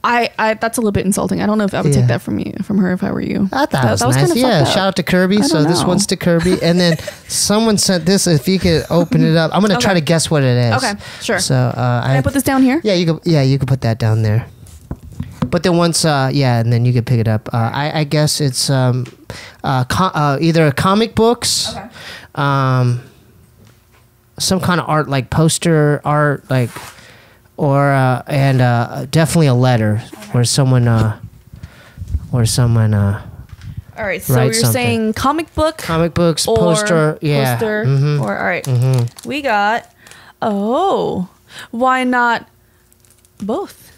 I that's a little bit insulting. I don't know if I would take that from her if I were you. I thought that was nice. Yeah, shout out to Kirby. So this one's to Kirby, and then someone sent this. If you could open it up, I'm gonna try to guess what it is. Okay, sure. So can I put this down here? Yeah, you could put that down there. But then once, and then you could pick it up. I guess it's either comic books, some kind of art, like poster art, like. Or and definitely a letter where someone all right, so you're saying comic books, or poster, mm-hmm. Or all right, mm-hmm. We got why not both?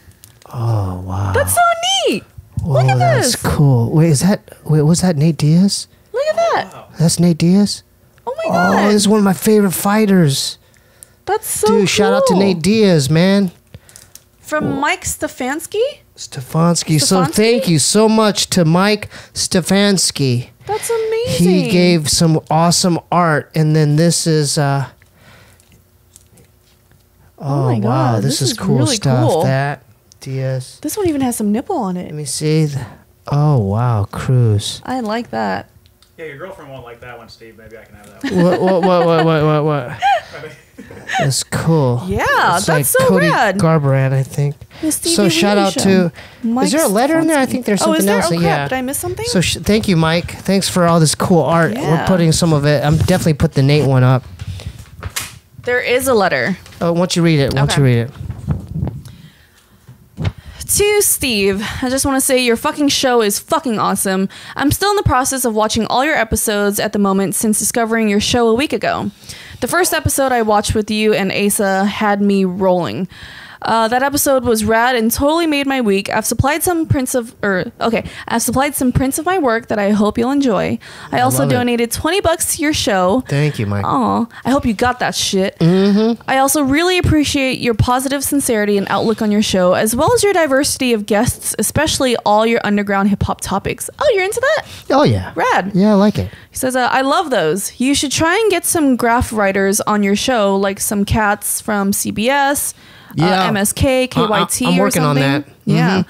Oh wow, that's so neat. Whoa, look at that's this. Cool. Was that Nate Diaz? Look at that. Wow. That's Nate Diaz. Oh my god, this is one of my favorite fighters. That's so cool. Dude, shout out to Nate Diaz, man. From Mike Stefanski? Stefanski. So thank you so much to Mike Stefanski. That's amazing. He gave some awesome art. And then this is... oh my God. Wow, this is cool really stuff. Cool. That, Diaz. This one even has some nipple on it. Let me see. Oh, wow, Cruz. I like that. Yeah, your girlfriend won't like that one, Steve. Maybe I can have that one. What? That's cool. Yeah, it's that's like so Cody rad. Garbrandt, I think. So shout out to... Is there a letter in there? I think there's something else. Oh, crap. Did I miss something? So thank you, Mike. Thanks for all this cool art. Yeah. We're putting some of it... I'm definitely put the Nate one up. There is a letter. Oh, once you read it. To Steve, I just want to say your fucking show is fucking awesome. I'm still in the process of watching all your episodes at the moment since discovering your show a week ago. The first episode I watched with you and Asa had me rolling. That episode was rad and totally made my week. I've supplied some prints of my work that I hope you'll enjoy. I also donated $20 to your show. Thank you, Mike. Aw, I hope you got that shit. I also really appreciate your positive sincerity and outlook on your show, as well as your diversity of guests, especially all your underground hip hop topics. Oh, you're into that? Oh yeah, rad. Yeah, I like it. He says, I love those. You should try and get some graph writers on your show, like some cats from CBS. MSK, KYT, I'm or working something. on that. Yeah.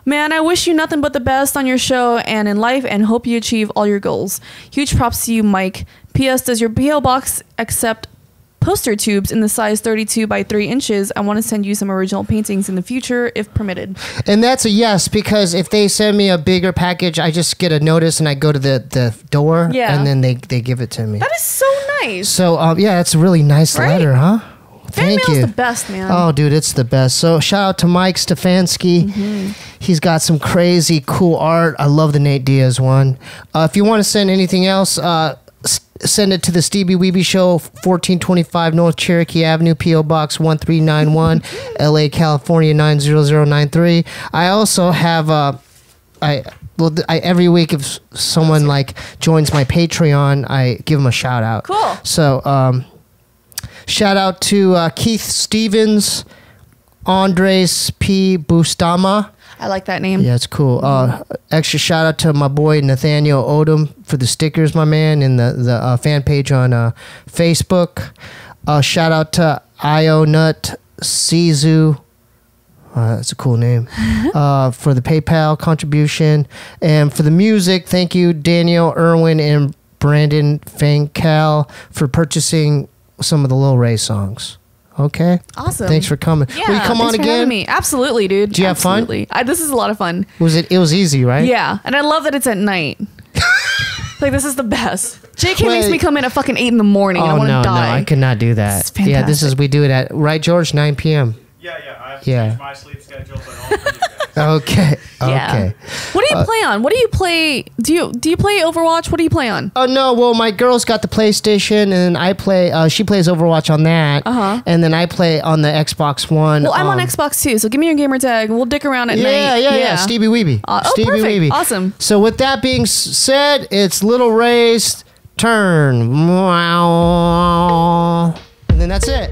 Man, I wish you nothing but the best on your show and in life, and hope you achieve all your goals. Huge props to you, Mike. P.S. Does your PO box accept poster tubes in the size 32 by 3 inches? I want to send you some original paintings in the future, if permitted. And that's a yes, because if they send me a bigger package, I just get a notice and I go to the door, and then they give it to me. That is so nice. So, yeah, it's a really nice letter, huh? Thank you. The best, man. Oh, dude, it's the best. So shout out to Mike Stefanski. He's got some crazy cool art. I love the Nate Diaz one. If you want to send anything else, send it to the Steebee Weebee Show, 1425 North Cherokee Avenue, P.O. Box 1391, LA, California 90093. I also have every week if someone like joins my Patreon, I give them a shout out. Cool. So shout out to Keith Stevens, Andres P. Bustama. I like that name. Yeah, it's cool. Extra shout out to my boy Nathaniel Odom for the stickers, my man, and the fan page on Facebook. Shout out to Ionut Sizu. That's a cool name. For the PayPal contribution. And for the music, thank you, Daniel, Irwin, and Brandon Fancal for purchasing some of the Lil Ray songs. Okay. Awesome. Thanks for coming. Yeah, will you come on again? Having me. Absolutely, dude. Did you have fun? This is a lot of fun. It was easy, right? Yeah, and I love that it's at night. Like, this is the best. JK makes me come in at fucking 8 in the morning. And I want to die. No, I could not do that. Yeah, we do it at, right, George, 9 p.m. Yeah, I have to change my sleep schedule, but all for you guys. Okay. Yeah. Okay. What do you play on? What do you play? Do you play Overwatch? What do you play on? Oh no, well my girl's got the PlayStation and I play she plays Overwatch on that. And then I play on the Xbox One. Well, I'm on Xbox too, so give me your gamer tag. We'll dick around at night. Yeah. Steebee Weebee. Steebee perfect. Weebee. Awesome. So with that being said, it's Little Ray's turn. And then that's it.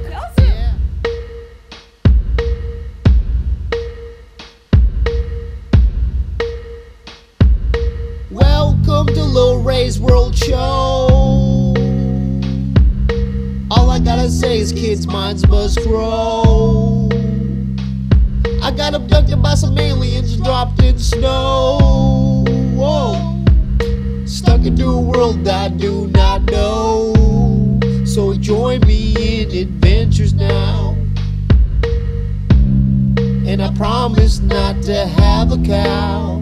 Welcome to Lil Ray's World Show. All I gotta say is kids' minds must grow. I got abducted by some aliens and dropped in snow. Whoa. Stuck into a world I do not know. So join me in adventures now. And I promise not to have a cow.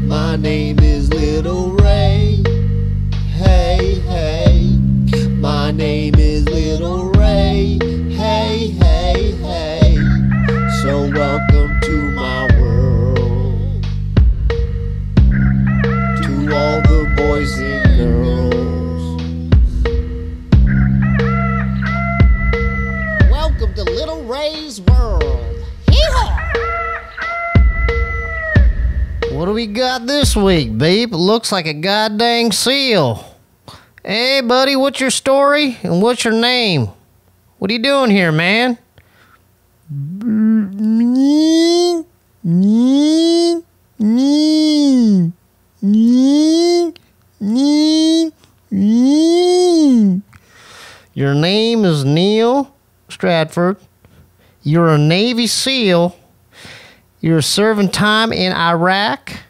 My name is Little Ray. Hey, hey. My name is Little Ray. Hey, hey, hey. So welcome to my world. To all the boys and girls. Welcome to Little Ray's world. Hee-haw! What do we got this week, babe? It looks like a goddamn seal. Hey, buddy, what's your story and what's your name? What are you doing here, man? Your name is Neil Stratford. You're a Navy SEAL. You're serving time in Iraq,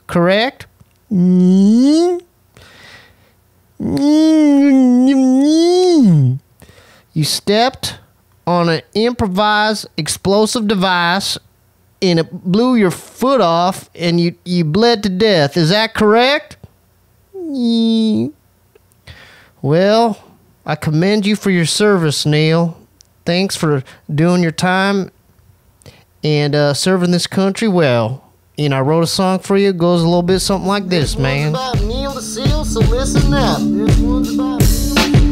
correct? You stepped on an improvised explosive device and it blew your foot off and you bled to death. Is that correct? Well, I commend you for your service, Neil. Thanks for doing your time and serving this country well. And I wrote a song for you. It goes a little bit something like this, man. This one's about Neil the Seal, so listen up. This one's about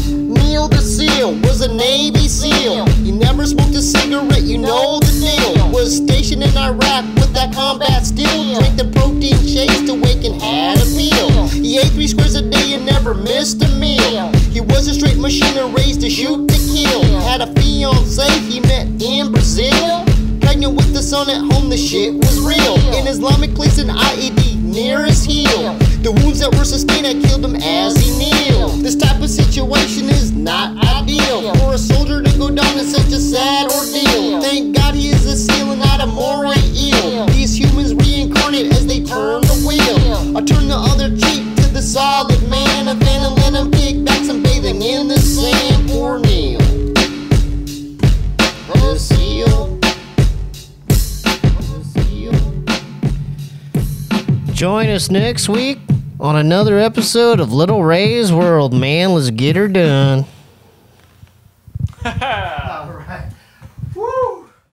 Neil Neil the Seal was a Navy SEAL. He never smoked a cigarette, you know the deal. Was stationed in Iraq with that combat steel. Drank the protein shakes to wake and had a meal. He ate 3 squares a day and never missed a meal. He was a straight machine and raised to shoot to kill. Had a fiancée he met in Brazil. Pregnant with the son at home, the shit was real. In Islamic placed an IED near his heel. The wounds that were sustained had killed him as he kneeled. This type of situation is not ideal for a soldier to go down in such a sad ordeal. Thank God he is a SEAL and not a moray eel. These humans reincarnate as they turn the wheel. I turn the other cheek to the solid man of man and let him kick back some bathing in the sand. Poor Neil the SEAL. Join us next week on another episode of Little Ray's World, man. Let's get her done.